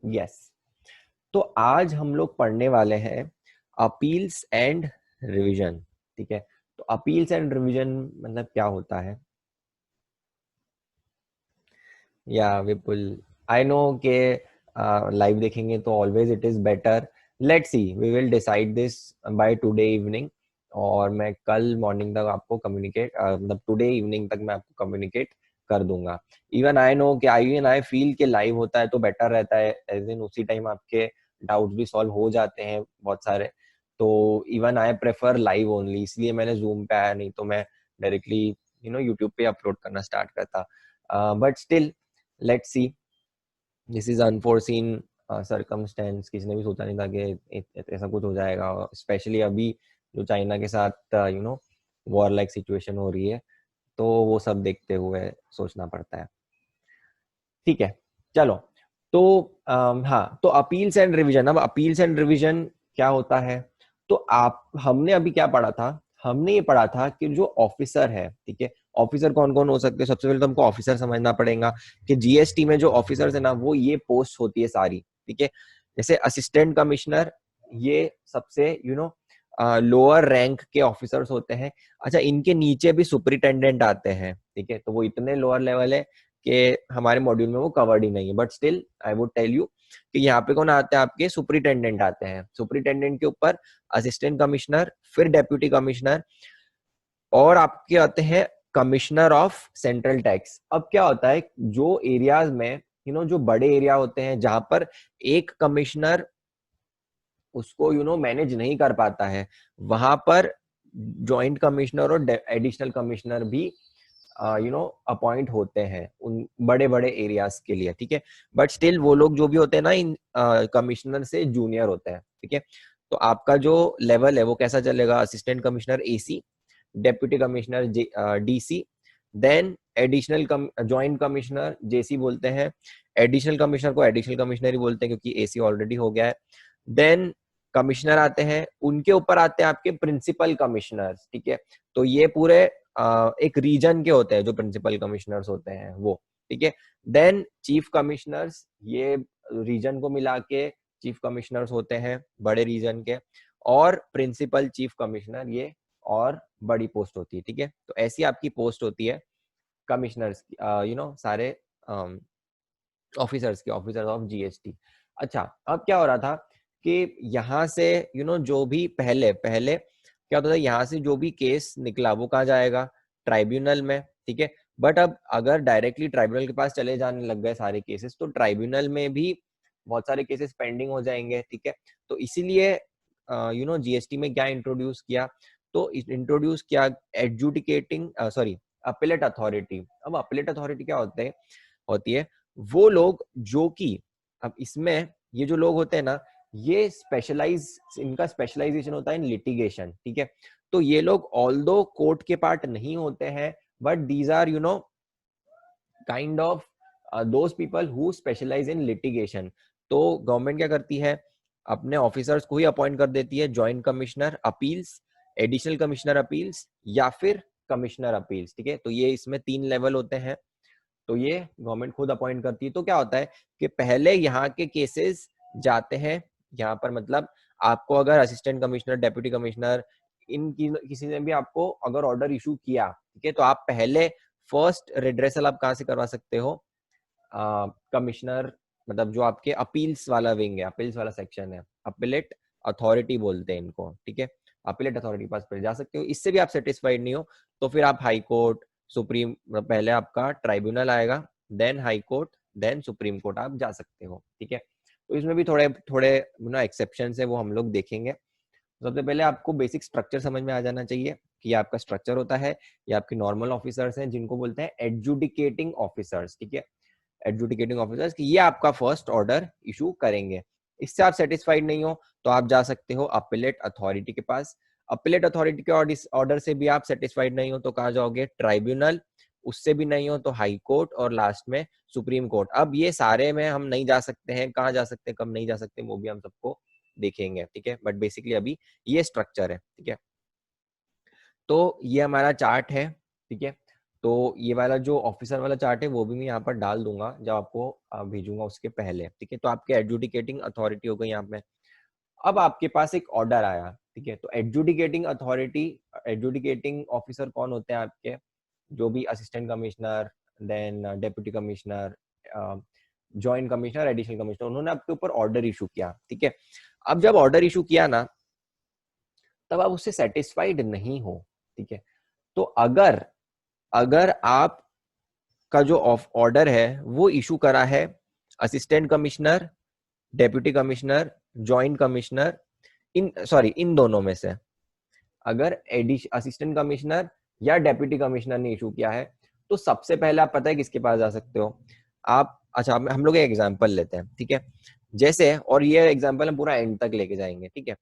Yes. तो आज हम लोग पढ़ने वाले हैं अपील्स एंड रिवीजन। ठीक है, तो अपील्स एंड रिवीजन मतलब क्या होता है? या विपुल, आई नो के लाइव देखेंगे तो always it is better. Let's see, we will decide this by today evening, और मैं कल मॉर्निंग तक आपको कम्युनिकेट मतलब टुडे इवनिंग तक मैं आपको कम्युनिकेट कर दूंगा। इवन आई नो कि आई फील के लाइव होता है तो बेटर रहता है, एज इन उसी टाइम आपके डाउट्स भी सॉल्व हो जाते हैं बहुत सारे। तो even I prefer live only, इसलिए मैंने जूम पे आया, नहीं तो मैं डायरेक्टली यूट्यूब पे अपलोड करना स्टार्ट करता। But still let's see, this is unforeseen circumstance. किसी ने भी सोचा नहीं था कि ऐसा कुछ हो जाएगा, स्पेशली अभी जो चाइना के साथ वॉर लाइक सिचुएशन हो रही है, तो वो सब देखते हुए सोचना पड़ता है। ठीक है, चलो। तो हाँ, तो अपील्स एंड रिवीजन। अब अपील्स एंड रिवीजन क्या होता है? तो आप हमने अभी क्या पढ़ा था? हमने ये पढ़ा था कि जो ऑफिसर है, ठीक है, ऑफिसर कौन कौन हो सकते हैं? सबसे पहले तो हमको ऑफिसर समझना पड़ेगा कि जीएसटी में जो ऑफिसर्स है ना, वो ये पोस्ट होती है सारी। ठीक है, जैसे असिस्टेंट कमिश्नर, ये सबसे लोअर रैंक के ऑफिसर्स होते हैं। अच्छा, इनके नीचे भी सुपरिटेंडेंट आते हैं। ठीक है, तो वो इतने लोअर लेवल है कि हमारे मॉड्यूल में वो कवर्ड ही नहीं है, but still I would tell you कि यहाँ पे कौन आते हैं? आपके सुपरिटेंडेंट आते हैं। सुपरिटेंडेंट के ऊपर असिस्टेंट कमिश्नर, फिर डेप्यूटी कमिश्नर, और आपके आते हैं कमिश्नर ऑफ सेंट्रल टैक्स। अब क्या होता है, जो एरियाज में जो बड़े एरिया होते हैं, जहां पर एक कमिश्नर उसको मैनेज नहीं कर पाता है, वहां पर जॉइंट कमिश्नर और एडिशनल कमिश्नर भी अपॉइंट होते हैं उन बड़े बड़े एरियाज के लिए। ठीक है, बट स्टिल वो लोग जो भी होते हैं ना, इन कमिश्नर से जूनियर होते हैं। ठीक है, तो आपका जो लेवल है वो कैसा चलेगा? Assistant commissioner AC, deputy commissioner DC, then additional joint commissioner JC बोलते हैं। एडिशनल कमिश्नर को एडिशनल कमिश्नर ही बोलते हैं क्योंकि एसी ऑलरेडी हो गया है। देन कमिश्नर आते हैं, उनके ऊपर आते हैं आपके प्रिंसिपल कमिश्नर्स। ठीक है, तो ये पूरे एक रीजन के होते हैं जो प्रिंसिपल कमिश्नर्स होते हैं वो। ठीक है, देन चीफ कमिश्नर्स, ये रीजन को मिला के चीफ कमिश्नर्स होते हैं बड़े रीजन के, और प्रिंसिपल चीफ कमिश्नर, ये और बड़ी पोस्ट होती है। ठीक है, तो ऐसी आपकी पोस्ट होती है कमिश्नर्स की, सारे ऑफिसर्स की, ऑफिसर्स ऑफ जीएसटी। अच्छा, अब क्या हो रहा था कि यहाँ से जो भी पहले पहले क्या होता था, यहाँ से जो भी केस निकला वो कहाँ जाएगा? ट्राइब्यूनल में। ठीक है, बट अब अगर डायरेक्टली ट्राइब्यूनल के पास चले जाने लग गए सारे केसेस, तो ट्राइब्यूनल में भी बहुत सारे केसेस पेंडिंग हो जाएंगे। ठीक है, तो इसीलिए जीएसटी में क्या इंट्रोड्यूस किया? तो इंट्रोड्यूस किया एडजुडिकेटिंग सॉरी अपीलेट अथॉरिटी। अब अपीलेट अथॉरिटी क्या होती है? वो लोग जो कि, अब इसमें ये जो लोग होते हैं ना, ये इनका स्पेशलाइजेशन होता है इन लिटिगेशन। ठीक है, तो ये लोग ऑल्दो कोर्ट के पार्ट नहीं होते हैं, but these are kind of those people who specialise in litigation. तो गवर्नमेंट क्या करती है? अपने ऑफिसर्स को ही अपॉइंट कर देती है joint commissioner appeals, additional commissioner appeals, या फिर कमिश्नर अपील्स। ठीक है, तो ये इसमें 3 लेवल होते हैं, तो ये गवर्नमेंट खुद अपॉइंट करती है। तो क्या होता है कि पहले यहाँ के केसेस जाते हैं यहाँ पर, मतलब आपको अगर असिस्टेंट कमिश्नर, डेप्यूटी कमिश्नर, किसी ने भी आपको अगर ऑर्डर इशू किया, ठीक है, तो आप पहले फर्स्ट रिड्रेसल आप कहाँ से करवा सकते हो? कमिश्नर, मतलब जो आपके अपील्स वाला विंग है, अपील्स वाला सेक्शन है, अपीलेट अथॉरिटी बोलते हैं इनको। ठीक है, अपीलेट अथॉरिटी के पास जा सकते हो। इससे भी आप सेटिस्फाइड नहीं हो तो फिर आप हाई कोर्ट, सुप्रीम, पहले आपका ट्राइब्यूनल आएगा, then high court, then supreme court आप जा सकते हो। ठीक है, तो इसमें भी थोड़े थोड़े एक्सेप्शन है, वो हम लोग देखेंगे। सबसे पहले आपको बेसिक स्ट्रक्चर समझ में आ जाना चाहिए कि आपका स्ट्रक्चर होता है, ये आपके नॉर्मल ऑफिसर्स हैं जिनको बोलते हैं एडजुडिकेटिंग ऑफिसर्स। ठीक है, एडजुडिकेटिंग ऑफिसर्स, कि ये आपका फर्स्ट ऑर्डर इशू करेंगे। इससे आप सेटिस्फाइड नहीं हो तो आप जा सकते हो अपीलेट अथॉरिटी के पास। अपीलेट अथॉरिटी के ऑर्डर से भी आप सेटिस्फाइड नहीं हो तो कहाँ जाओगे? ट्राइब्यूनल। उससे भी नहीं हो तो हाई कोर्ट, और लास्ट में सुप्रीम कोर्ट। अब ये सारे में हम नहीं जा सकते हैं, कहाँ जा सकते हैं, कब नहीं जा सकते, वो भी हम सबको देखेंगे। ठीक है, बट बेसिकली अभी ये स्ट्रक्चर है। ठीक है, तो ये हमारा चार्ट है। ठीक है, तो ये वाला जो ऑफिसर वाला चार्ट है वो भी मैं यहाँ पर डाल दूंगा जब आपको भेजूंगा उसके पहले, ठीक है। तो आपके एडजुडिकेटिंग अथॉरिटी हो गई यहाँ पे। अब आपके पास एक ऑर्डर आया, ठीक है। तो एडजुडिकेटिंग अथॉरिटी, एडजुडिकेटिंग ऑफिसर कौन होते हैं आपके? जो भी assistant commissioner, then deputy commissioner, joint commissioner, additional commissioner, उन्होंने आपके ऊपर ऑर्डर इशू किया, ठीक है। अब जब ऑर्डर इशू किया ना, तब आप उससे सेटिस्फाइड नहीं हो, ठीक है। तो अगर अगर आप का जो ऑर्डर है वो इशू करा है assistant commissioner, deputy commissioner, joint commissioner, इन दोनों में से अगर असिस्टेंट कमिश्नर या डेप्यूटी कमिश्नर ने इशू किया है, तो सबसे पहले आप पता है किसके पास जा सकते हो आप? अच्छा, हम लोग एक एग्जांपल लेते हैं, ठीक है। जैसे, और ये एग्जांपल हम पूरा एंड तक लेके जाएंगे, ठीक है।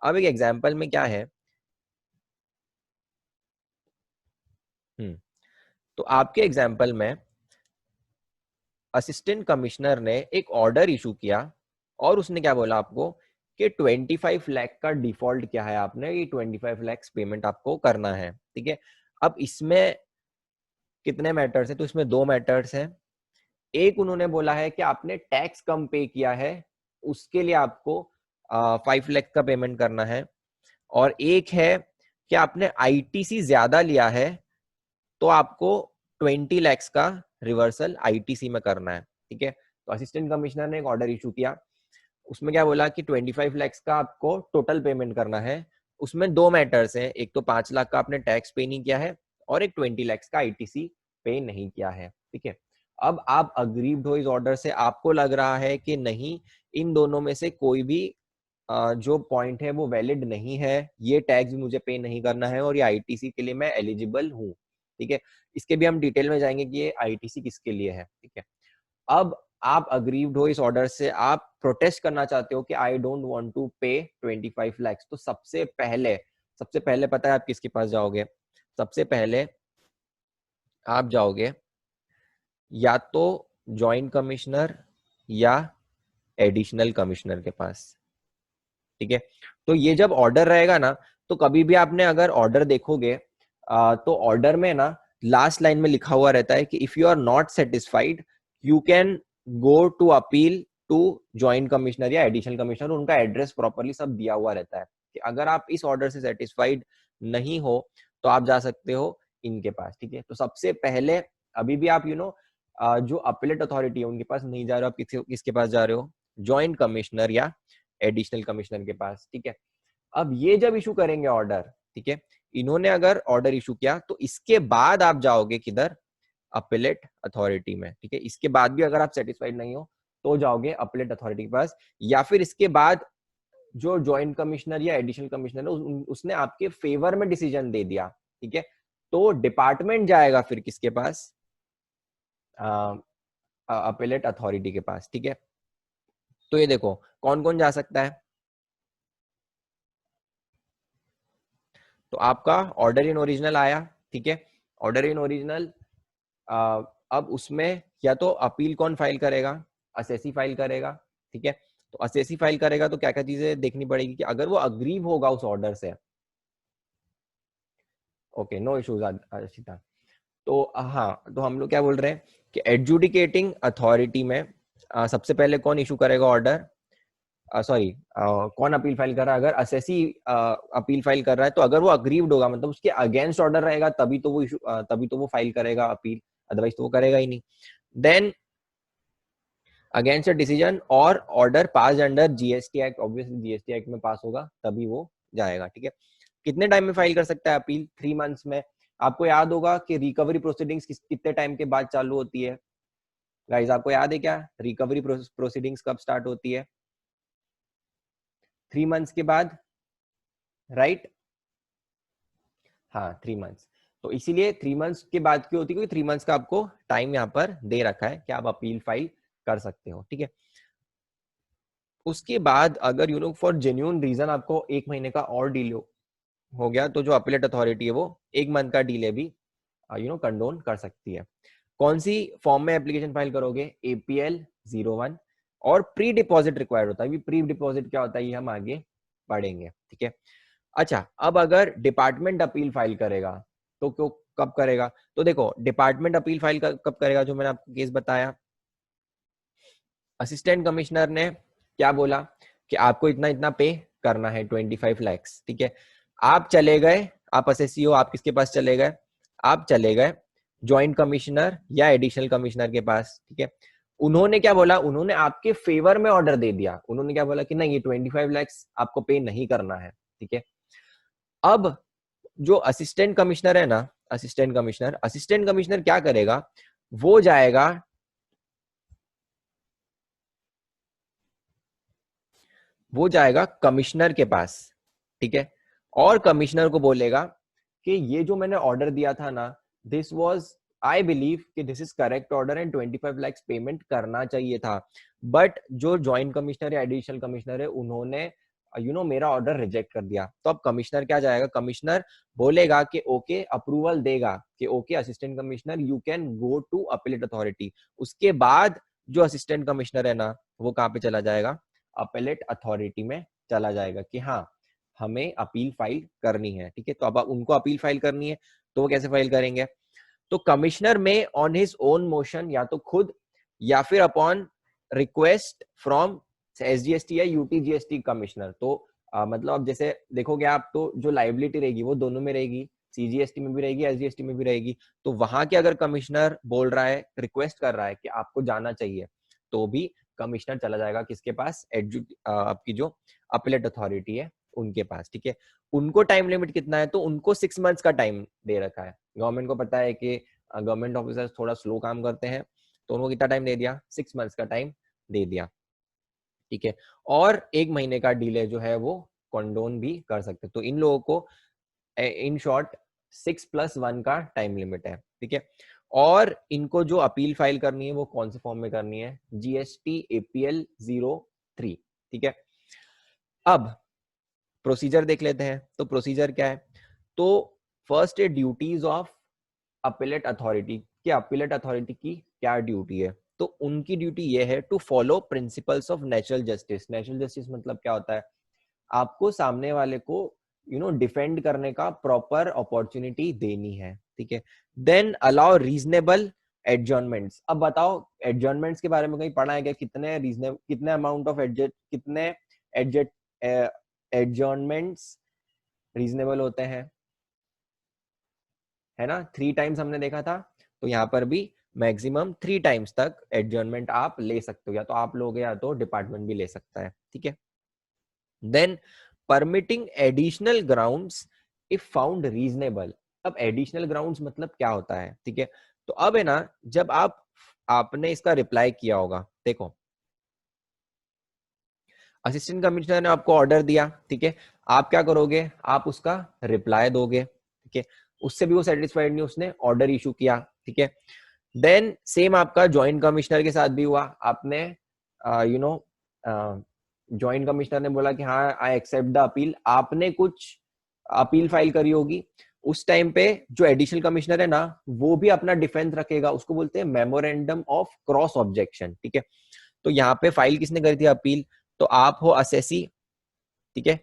अब एक एग्जांपल में क्या है, तो आपके एग्जांपल में असिस्टेंट कमिश्नर ने एक ऑर्डर इशू किया और उसने क्या बोला आपको कि 25 लाख का डिफॉल्ट क्या है, आपने ये 25 लाख पेमेंट आपको करना है, ठीक है। अब इसमें कितने मैटर्स है? तो इसमें दो मैटर्स हैं। एक, उन्होंने बोला है कि आपने टैक्स कम पे किया है, उसके लिए आपको 5 लाख का पेमेंट करना है। और एक है कि आपने आईटीसी ज्यादा लिया है, तो आपको 20 लैक्स का रिवर्सल आईटीसी में करना है, ठीक है। तो असिस्टेंट कमिश्नर ने एक ऑर्डर इशू किया, उसमें क्या बोला कि 25 लैक्स का आपको टोटल पेमेंट करना है। उसमें दो मैटर्स हैं, एक तो 5 लाख का आपने टैक्स पे नहीं किया है और एक 20 लैक्स का आईटीसी पे नहीं किया है, ठीक है। अब आप अग्रीव्ड हो इस ऑर्डर से, आपको लग रहा है कि नहीं, इन दोनों में से कोई भी जो पॉइंट है वो वैलिड नहीं है, ये टैक्स भी मुझे पे नहीं करना है और ये आईटीसी के लिए मैं एलिजिबल हूँ, ठीक है। इसके भी हम डिटेल में जाएंगे कि ये आईटीसी किसके लिए है, ठीक है। अब आप अग्रीव्ड हो इस ऑर्डर से, आप प्रोटेस्ट करना चाहते हो कि आई डोंट वांट टू पे 25 लैक्स। तो सबसे पहले पता है आप किसके पास जाओगे? सबसे पहले आप जाओगे या तो जॉइंट कमिश्नर या एडिशनल कमिश्नर के पास, ठीक है। तो ये जब ऑर्डर रहेगा ना, तो कभी भी आपने अगर ऑर्डर देखोगे तो ऑर्डर में ना लास्ट लाइन में लिखा हुआ रहता है कि if you are not satisfied you can go to appeal to joint commissioner या एडिशनल कमिश्नर। उनका एड्रेस प्रॉपरली सब दिया हुआ रहता है कि अगर आप इस ऑर्डर से सेटिस्फाइड नहीं हो तो आप जा सकते हो इनके पास, ठीक है। तो सबसे पहले अभी भी आप जो अपीलेट अथॉरिटी है उनके पास नहीं जा रहे हो, आप किसके पास जा रहे हो? जॉइंट कमिश्नर या एडिशनल कमिश्नर के पास, ठीक है। अब ये जब इशू करेंगे ऑर्डर, ठीक है, इन्होंने अगर ऑर्डर इशू किया तो इसके बाद आप जाओगे किधर? अपीलेट अथॉरिटी में, ठीक है। इसके बाद भी अगर आप सेटिस्फाइड नहीं हो तो जाओगे अपीलेट अथॉरिटी के पास, या फिर इसके बाद जो जॉइंट कमिश्नर या एडिशनल कमिश्नर है उसने आपके फेवर में डिसीजन दे दिया, ठीक है, तो डिपार्टमेंट जाएगा फिर किसके पास? अपीलेट अथॉरिटी के पास, ठीक है। तो ये देखो कौन कौन जा सकता है। तो आपका ऑर्डर इन ओरिजिनल आया, ठीक है। ऑर्डर इन ओरिजिनल, अब उसमें या तो अपील कौन फाइल करेगा? असेसी फाइल करेगा, ठीक है। तो असेसी फाइल करेगा तो क्या क्या चीजें देखनी पड़ेगी कि अगर वो अग्रीव होगा उस ऑर्डर से, ओके, नो इश्यूज आशिता। तो हाँ, तो हम लोग क्या बोल रहे हैं कि एडजुडिकेटिंग अथॉरिटी में सबसे पहले कौन इशू करेगा ऑर्डर? सॉरी, कौन अपील फाइल कर रहा है? अगर असेसी अपील फाइल कर रहा है तो अगर वो अग्रीव्ड होगा, मतलब उसके अगेंस्ट ऑर्डर रहेगा, तभी तो वो फाइल करेगा अपील, अदरवाइज तो वो करेगा ही नहीं। देन अगेंस्ट अ डिसीजन और order pass under GST act, obviously GST act में पास होगा तभी वो जाएगा, ठीक है। कितने टाइम में फाइल कर सकता है अपील? 3 मंथ्स में। आपको याद होगा कि रिकवरी प्रोसीडिंग्स कितने टाइम के बाद चालू होती है? गाइस आपको याद है क्या रिकवरी प्रोसीडिंग्स कब स्टार्ट होती है? 3 मंथ्स के बाद, राइट? हाँ, 3 मंथ्स। तो इसीलिए 3 मंथ्स के बाद क्यों होती है? क्योंकि 3 मंथ्स का आपको टाइम यहाँ पर दे रखा है कि आप अपील फाइल कर सकते हो, ठीक है। उसके बाद अगर फॉर जेन्युइन रीजन आपको 1 महीने का और डिले हो गया तो जो अपीलेट अथॉरिटी है वो 1 मंथ का डिले भी कंडोन कर सकती है। कौन सी फॉर्म में एप्लीकेशन फाइल करोगे? APL 01, और प्री डिपॉजिट रिक्वायर्ड होता है। प्री डिपॉजिट क्या होता है ये हम आगे पढ़ेंगे, ठीक है। अच्छा, अब अगर डिपार्टमेंट अपील फाइल करेगा तो क्यों कब करेगा? तो देखो डिपार्टमेंट अपील फाइल कब करेगा, जो मैंने आपको केस बताया, असिस्टेंट कमिश्नर ने क्या बोला कि आपको इतना इतना पे करना है 25 lakhs, ठीक है। आप चले गए, आप असेसी हो, आप किसके पास चले गए? आप चले गए ज्वाइंट कमिश्नर या एडिशनल कमिश्नर के पास, ठीक है। उन्होंने क्या बोला? उन्होंने आपके फेवर में ऑर्डर दे दिया। उन्होंने क्या बोला कि नहीं, ये 25 lakhs आपको पे नहीं करना है, ठीक है। अब जो असिस्टेंट कमिश्नर है ना, असिस्टेंट कमिश्नर क्या करेगा? वो जाएगा, कमिश्नर के पास, ठीक है, और कमिश्नर को बोलेगा कि ये जो मैंने ऑर्डर दिया था ना, दिस वाज, आई बिलीव कि this is correct order and 25 lakhs payment करना चाहिए था, बट जो ज्वाइंट कमिश्नर या एडिशनल कमिश्नर है, उन्होंने मेरा ऑर्डर रिजेक्ट कर दिया। तो अब कमिश्नर क्या जाएगा? कमिश्नर बोलेगा कि ओके, अप्रूवल देगा कि okay assistant commissioner you can go to appellate authority. उसके बाद जो असिस्टेंट कमिश्नर है ना, वो कहाँ पे चला जाएगा? अपीलेट अथॉरिटी में चला जाएगा कि हाँ, हमें अपील फाइल करनी है, ठीक है। तो अब उनको अपील फाइल करनी है, तो वो कैसे फाइल करेंगे? तो कमिश्नर में ऑन हिज ओन मोशन, या तो खुद या फिर अपॉन रिक्वेस्ट फ्रॉम एसजीएसटी या यूटीजीएसटी कमिश्नर। तो मतलब अब जैसे देखोगे आप, तो जो लाइबिलिटी रहेगी वो दोनों में रहेगी, सीजीएसटी में भी रहेगी, एसजीएसटी में भी रहेगी। तो वहां के अगर कमिश्नर बोल रहा है, रिक्वेस्ट कर रहा है कि आपको जाना चाहिए, तो भी कमिश्नर चला जाएगा किसके पास? आपकी जो अपीलेट अथॉरिटी है उनके पास, ठीक है। उनको टाइम लिमिट कितना है? तो उनको 6 months का टाइम दे रखा है। गवर्नमेंट को पता है कि गवर्नमेंट ऑफिसर्स थोड़ा स्लो काम करते हैं, तो उनको कितना टाइम दे दिया? 6 months का टाइम दे दिया, ठीक है। और 1 महीने का डिले जो है वो कंडोन भी कर सकते। तो इन लोगों को इन शॉर्ट 6+1 का टाइम लिमिट है, ठीक है। और इनको जो अपील फाइल करनी है वो कौन से फॉर्म में करनी है? जीएसटी एपीएल 03, ठीक है। अब प्रोसीजर देख लेते हैं। तो प्रोसीजर क्या है? तो फर्स्ट है ड्यूटीज ऑफ अपीलेट अथॉरिटी। कि अपीलेट अथॉरिटी की क्या ड्यूटी है? तो उनकी ड्यूटी ये है to follow principles of natural justice. Natural justice मतलब क्या होता है? आपको सामने वाले को डिफेंड करने का प्रॉपर अपॉर्चुनिटी देनी है, ठीक है। Then allow reasonable adjournments. अब बताओ, एडजॉर्नमेंट्स के बारे में कहीं पढ़ा है क्या? कितने अमाउंट ऑफ कितने एडजॉर्नमेंट्स रीजनेबल होते हैं, है ना? 3 times हमने देखा था। तो यहाँ पर भी मैक्सिमम 3 times तक एडजॉर्नमेंट आप ले सकते हो, या तो आप लोगे या तो डिपार्टमेंट भी ले सकता है, ठीक है। Then permitting additional grounds if found reasonable. अब एडिशनल ग्राउंड्स मतलब क्या होता है, ठीक है। तो अब है ना, जब आपने इसका रिप्लाई किया होगा, देखो असिस्टेंट कमिश्नर ने आपको ऑर्डर दिया, ठीक है। आप क्या करोगे? आप उसका रिप्लाई दोगे, ठीक है। उससे भी वो सेटिस्फाइड नहीं, उसने ऑर्डर इशू किया, ठीक है। देन सेम आपका ज्वाइंट कमिश्नर के साथ भी हुआ। आपने यू नो ज्वाइंट कमिश्नर ने बोला कि हाँ आई एक्सेप्ट द अपील, आपने कुछ अपील फाइल करी होगी। उस टाइम पे जो एडिशनल कमिश्नर है ना, वो भी अपना डिफेंस रखेगा, उसको बोलते हैं मेमोरेंडम ऑफ क्रॉस ऑब्जेक्शन, ठीक है। तो यहाँ पे फाइल किसने करी थी? अपील। तो आप हो असेसी, ठीक है।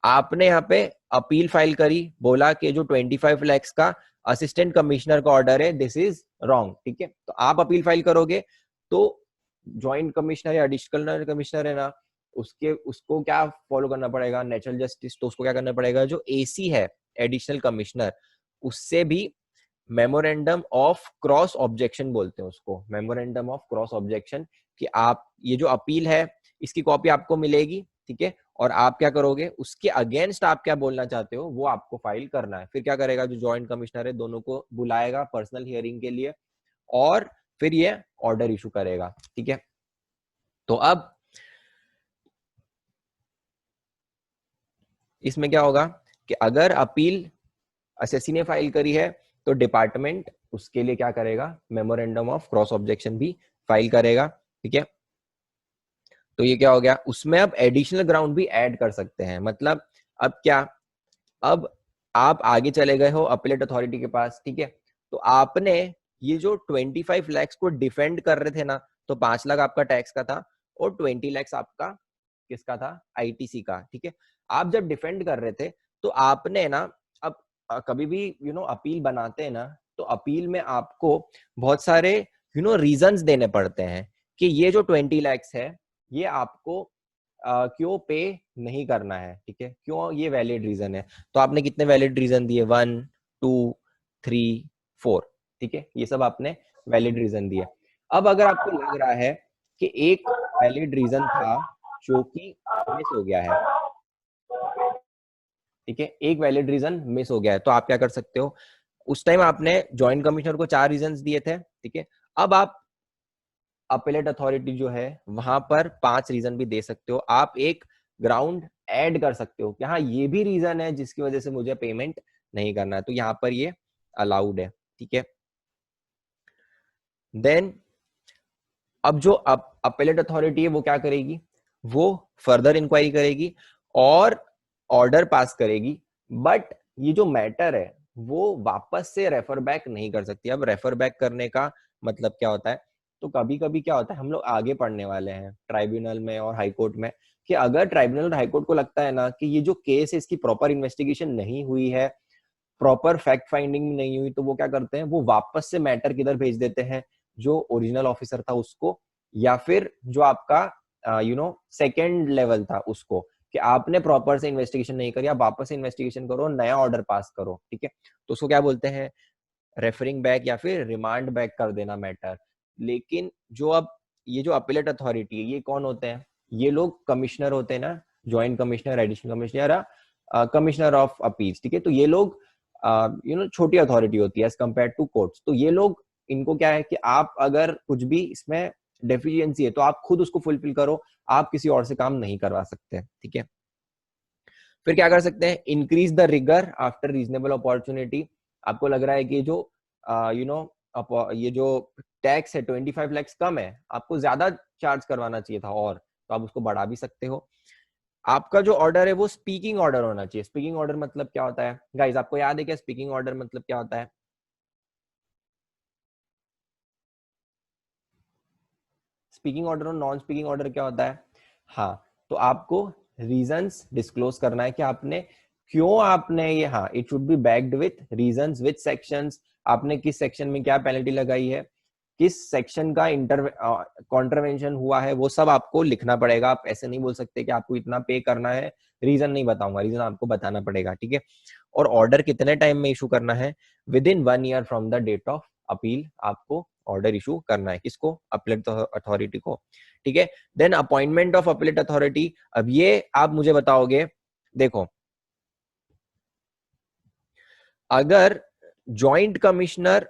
आपने यहाँ पे अपील फाइल करी, बोला कि जो 25 lakhs का असिस्टेंट कमिश्नर का ऑर्डर है, दिस इज रॉन्ग, ठीक है। तो आप अपील फाइल करोगे, तो ज्वाइंट कमिश्नर या एडिशनल कमिश्नर है ना, उसको क्या फॉलो करना पड़ेगा? Natural justice. तो उसको क्या करना पड़ेगा? जो एसी है, एडिशनल कमिश्नर, उससे भी मेमोरेंडम ऑफ क्रॉस ऑब्जेक्शन बोलते हैं उसको, मेमोरेंडम ऑफ क्रॉस ऑब्जेक्शन, कि आप ये जो अपील है इसकी कॉपी आपको मिलेगी, ठीक है। और आप क्या करोगे? उसके अगेंस्ट आप क्या बोलना चाहते हो वो आपको फाइल करना है। फिर क्या करेगा? जो ज्वाइंट कमिश्नर है, दोनों को बुलाएगा पर्सनल हियरिंग के लिए, और फिर ये ऑर्डर इशू करेगा, ठीक है। तो अब इसमें क्या होगा कि अगर अपील असेसी ने फाइल करी है, तो डिपार्टमेंट उसके लिए क्या करेगा? मेमोरेंडम ऑफ क्रॉस ऑब्जेक्शन भी फाइल करेगा, ठीक है। तो ये क्या हो गया? उसमें अब एडिशनल ग्राउंड भी ऐड कर सकते हैं। मतलब अब क्या? अब आप आगे चले गए हो अपीलेट अथॉरिटी के पास, ठीक है। तो आपने ये जो 25 lakhs को डिफेंड कर रहे थे ना, तो 5 लाख आपका टैक्स का था और 20 lakhs आपका किसका था? आईटीसी का, ठीक है। आप जब डिफेंड कर रहे थे, तो आपने ना, अब कभी भी अपील बनाते हैं ना, तो अपील में आपको बहुत सारे रीजंस देने पड़ते हैं कि ये जो 20 lakhs है ये आपको क्यों पे नहीं करना है, ठीक है, क्यों ये वैलिड रीजन है। तो आपने कितने वैलिड रीजन दिए, 1 2 3 4, ठीक है, ये सब आपने वैलिड रीजन दिए। अब अगर आपको लग रहा है कि एक वैलिड रीजन था जो कि मिस हो गया है, ठीक है, एक वैलिड रीजन मिस हो गया है, तो आप क्या कर सकते हो, उस टाइम आपने जॉइंट कमिश्नर को 4 रीजंस दिए थे, ठीक है, अब आप अपीलेट अथॉरिटी जो है वहां पर 5 रीजन भी दे सकते हो। आप एक ग्राउंड ऐड कर सकते हो कि हाँ ये भी रीजन है जिसकी वजह से मुझे पेमेंट नहीं करना है, तो यहाँ पर ये अलाउड है, ठीक है। देन अब जो अपीलेट अथॉरिटी है वो क्या करेगी, वो फर्दर इंक्वायरी करेगी और ऑर्डर पास करेगी, बट ये जो मैटर है वो वापस से रेफर बैक नहीं कर सकती। अब रेफर बैक करने का मतलब क्या होता है, तो कभी कभी क्या होता है, हम लोग आगे पढ़ने वाले हैं ट्राइब्यूनल में और हाईकोर्ट में, कि अगर ट्राइब्यूनल और हाईकोर्ट को लगता है ना कि ये जो केस है इसकी प्रॉपर इन्वेस्टिगेशन नहीं हुई है, प्रॉपर फैक्ट फाइंडिंग नहीं हुई, तो वो क्या करते हैं, वो वापस से मैटर किधर भेज देते हैं, जो ओरिजिनल ऑफिसर था उसको, या फिर जो आपका सेकेंड लेवल था उसको, कि आपने प्रॉपर से इन्वेस्टिगेशन नहीं करी, आप वापस से इन्वेस्टिगेशन करो, नया ऑर्डर पास करो, ठीक है, तो उसको क्या बोलते हैं, रेफरिंग बैक या फिर रिमांड बैक कर देना मैटर। लेकिन जो अब ये जो अपीलेट अथॉरिटी है ये कौन होते हैं, ये लोग कमिश्नर होते हैं ना, joint commissioner, additional commissioner, commissioner of appeals, ठीक है, तो ये लोग छोटी अथॉरिटी होती है एज कम्पेयर टू कोर्ट्स। तो ये लोग, इनको क्या है कि आप अगर कुछ भी इसमें डेफिशिएंसी है तो आप खुद उसको फुलफिल करो, आप किसी और से काम नहीं करवा सकते, ठीक है। फिर क्या कर सकते हैं, increase the rigour after reasonable opportunity. आपको लग रहा है कि जो ये जो टैक्स है 25 lakhs कम है, आपको ज्यादा चार्ज करवाना चाहिए था, और तो आप उसको बढ़ा भी सकते हो। आपका जो ऑर्डर है वो स्पीकिंग ऑर्डर होना चाहिए। स्पीकिंग ऑर्डर मतलब क्या होता है गाइस, आपको याद है क्या स्पीकिंग ऑर्डर मतलब क्या होता है? स्पीकिंग ऑर्डर और नॉन स्पीकिंग ऑर्डर क्या होता है? हाँ, तो आपको रीजंस डिस्क्लोज करना है कि आपने क्यों आपने ये, हाँ, it should be backed with reasons, with sections, आपने किस सेक्शन में क्या पेनल्टी लगाई है, किस सेक्शन का कॉन्ट्रवेंशन हुआ है, वो सब आपको लिखना पड़ेगा। आप ऐसे नहीं बोल सकते कि आपको इतना पे करना है, रीजन नहीं बताऊंगा, रीजन आपको बताना पड़ेगा, ठीक है। और ऑर्डर कितने टाइम में इशू करना है? Within 1 year from the date of appeal आपको ऑर्डर इशू करना है। किसको? अपीलेट अथॉरिटी को, ठीक है। Then appointment of appellate authority, अब ये आप मुझे बताओगे, देखो अगर जॉइंट कमिश्नर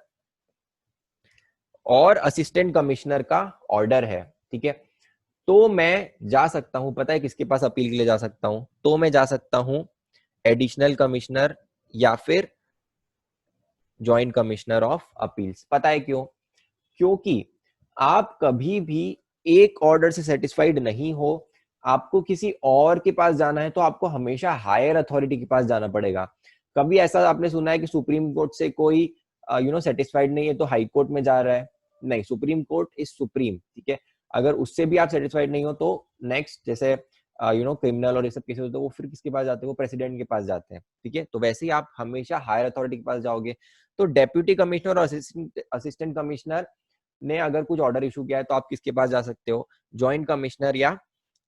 और असिस्टेंट कमिश्नर का ऑर्डर है, ठीक है, तो मैं जा सकता हूं, पता है किसके पास अपील के लिए जा सकता हूं? तो मैं जा सकता हूं एडिशनल कमिश्नर या फिर जॉइंट कमिश्नर ऑफ अपील्स। पता है क्यों? क्योंकि आप कभी भी एक ऑर्डर से सेटिस्फाइड नहीं हो, आपको किसी और के पास जाना है, तो आपको हमेशा हायर अथॉरिटी के पास जाना पड़ेगा। कभी ऐसा आपने सुना है कि सुप्रीम कोर्ट से कोई सेटिस्फाइड नहीं है तो हाई कोर्ट में जा रहा है? नहीं, सुप्रीम कोर्ट इज सुप्रीम, ठीक है। अगर उससे भी आप सेटिस्फाइड नहीं हो तो नेक्स्ट, जैसे क्रिमिनल और ये सब केसेस होते हैं, वो फिर किसके पास जाते हैं? वो प्रेसिडेंट के पास जाते हैं, ठीक है। तो वैसे ही आप हमेशा हायर अथॉरिटी के पास जाओगे। तो डेप्यूटी कमिश्नर और असिस्टेंट कमिश्नर ने अगर कुछ ऑर्डर इशू किया है तो आप किसके पास जा सकते हो? जॉइंट कमिश्नर या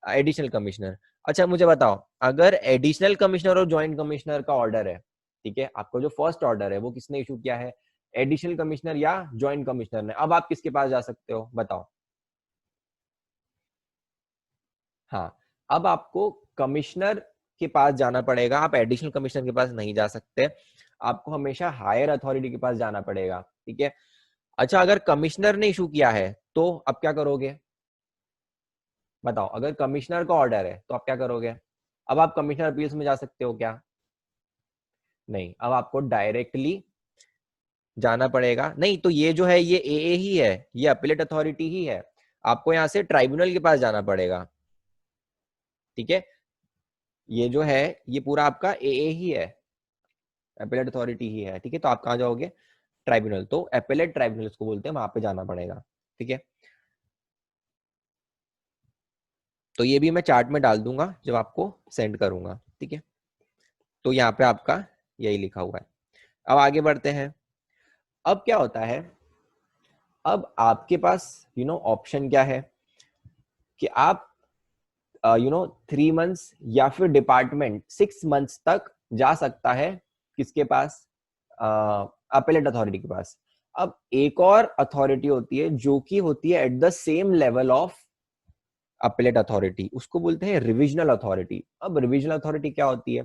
एडिशनल कमिश्नर। अच्छा मुझे बताओ, अगर एडिशनल कमिश्नर और जॉइंट कमिश्नर का ऑर्डर है, ठीक है, आपको जो फर्स्ट ऑर्डर है वो किसने इशू किया है? एडिशनल कमिश्नर या जॉइंट कमिश्नर ने। अब आप किसके पास जा सकते हो बताओ? हाँ, अब आपको कमिश्नर के पास जाना पड़ेगा, आप एडिशनल कमिश्नर के पास नहीं जा सकते, आपको हमेशा हायर अथॉरिटी के पास जाना पड़ेगा, ठीक है। अच्छा, अगर कमिश्नर ने इशू किया है तो अब क्या करोगे बताओ? अगर कमिश्नर का ऑर्डर है तो आप क्या करोगे? अब आप कमिश्नर अपील्स में जा सकते हो क्या? नहीं, अब आपको डायरेक्टली जाना पड़ेगा। नहीं, तो ये जो है ये एए ही है, ये अपीलेट अथॉरिटी ही है, आपको यहाँ से ट्राइब्यूनल के पास जाना पड़ेगा, ठीक है। ये जो है ये पूरा आपका एए ही है, अपीलेट अथॉरिटी ही है, ठीक है। तो आप कहाँ जाओगे? ट्राइब्यूनल। तो अपीलेट ट्राइब्यूनल इसको बोलते हैं, वहां पे जाना पड़ेगा, ठीक है। तो ये भी मैं चार्ट में डाल दूंगा जब आपको सेंड करूंगा, ठीक है। तो यहाँ पे आपका यही लिखा हुआ है। अब आगे बढ़ते हैं। अब क्या होता है, अब आपके पास ऑप्शन क्या है कि आप 3 मंथ्स या फिर डिपार्टमेंट 6 मंथ्स तक जा सकता है, किसके पास, अपेलेट अथॉरिटी के पास। अब एक और अथॉरिटी होती है जो कि होती है at the same level of appellate authority, उसको बोलते हैं रिविजनल अथॉरिटी। अब रिविजनल अथॉरिटी क्या होती है,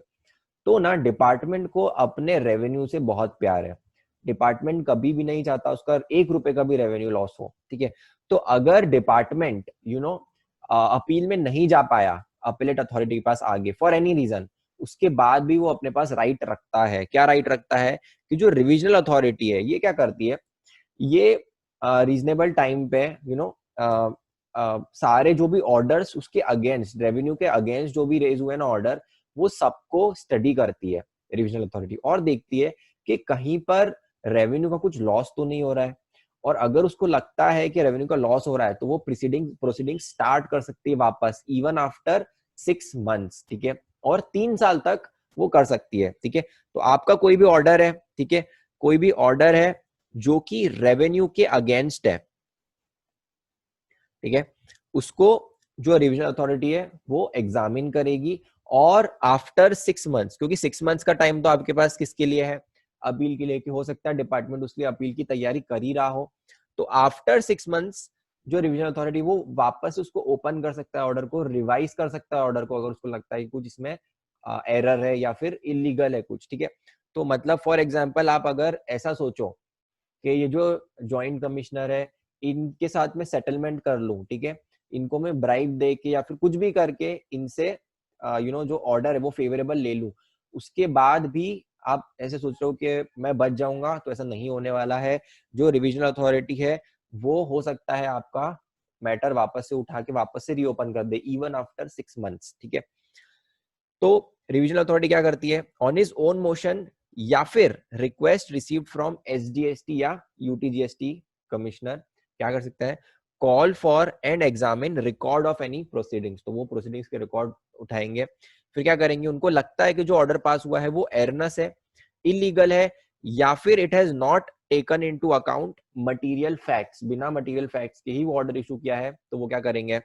तो ना डिपार्टमेंट को अपने रेवेन्यू से बहुत प्यार है। डिपार्टमेंट कभी भी नहीं चाहता उसका 1 रुपए का भी रेवेन्यू लॉस हो, ठीक है। तो अगर डिपार्टमेंट अपील में नहीं जा पाया अपीलेट अथॉरिटी के पास आगे फॉर एनी रीजन, उसके बाद भी वो अपने पास राइट रखता है। क्या राइट रखता है कि जो रिविजनल अथॉरिटी है ये क्या करती है, ये रीजनेबल टाइम पे सारे जो भी ऑर्डर्स उसके अगेंस्ट, रेवेन्यू के अगेंस्ट जो भी रेज हुए ना ऑर्डर, वो सबको स्टडी करती है रिविजनल अथॉरिटी, और देखती है कि कहीं पर रेवेन्यू का कुछ लॉस तो नहीं हो रहा है। और अगर उसको लगता है कि रेवेन्यू का लॉस हो रहा है तो वो प्रोसीडिंग स्टार्ट कर सकती है वापस, इवन आफ्टर 6 मंथ्स, ठीक है, और 3 साल तक वो कर सकती है, ठीक है। तो आपका कोई भी ऑर्डर है, ठीक है, कोई भी ऑर्डर है जो कि रेवेन्यू के अगेंस्ट है, ठीक है, उसको जो रिविजन अथॉरिटी है वो एग्जामिन करेगी। और आफ्टर 6 मंथ्स, क्योंकि 6 मंथ्स का टाइम तो आपके पास किसके लिए है, अपील के लिए, कि हो सकता है डिपार्टमेंट उसके लिए अपील की तैयारी कर ही रहा हो, तो आफ्टर 6 मंथ्स जो रिविजन अथॉरिटी वो वापस उसको ओपन कर सकता है, ऑर्डर को रिवाइज कर सकता है ऑर्डर को, अगर उसको लगता है कि कुछ इसमें एरर है या फिर इलीगल है कुछ, ठीक है। तो मतलब फॉर एग्जाम्पल आप अगर ऐसा सोचो कि ये जो जॉइंट कमिश्नर है इनके साथ में सेटलमेंट कर लूं, ठीक है, इनको मैं ब्राइब दे के या फिर कुछ भी करके इनसे जो ऑर्डर है वो फेवरेबल ले लूं, उसके बाद भी आप ऐसे सोच रहे हो कि मैं बच जाऊंगा, तो ऐसा नहीं होने वाला है। जो रिविजनल अथॉरिटी है वो हो सकता है आपका मैटर वापस से उठा के वापस से रीओपन कर दे इवन आफ्टर 6 मंथ्स, ठीक है। तो रिविजनल अथॉरिटी क्या करती है, ऑन हिज ओन मोशन या फिर रिक्वेस्ट रिसीव्ड फ्रॉम एसडीएसटी या यूटीजीएसटी कमिश्नर, क्या कर सकता है, call for and examine record of any proceedings, तो वो प्रोसीडिंग्स के रिकॉर्ड उठाएंगे। फिर क्या करेंगे, उनको लगता है कि जो ऑर्डर पास हुआ है वो एरनस है, इलीगल है, या फिर it has not taken into account material facts, बिना मटेरियल फैक्ट्स के ही वो ऑर्डर इशू किया है, तो वो क्या करेंगे,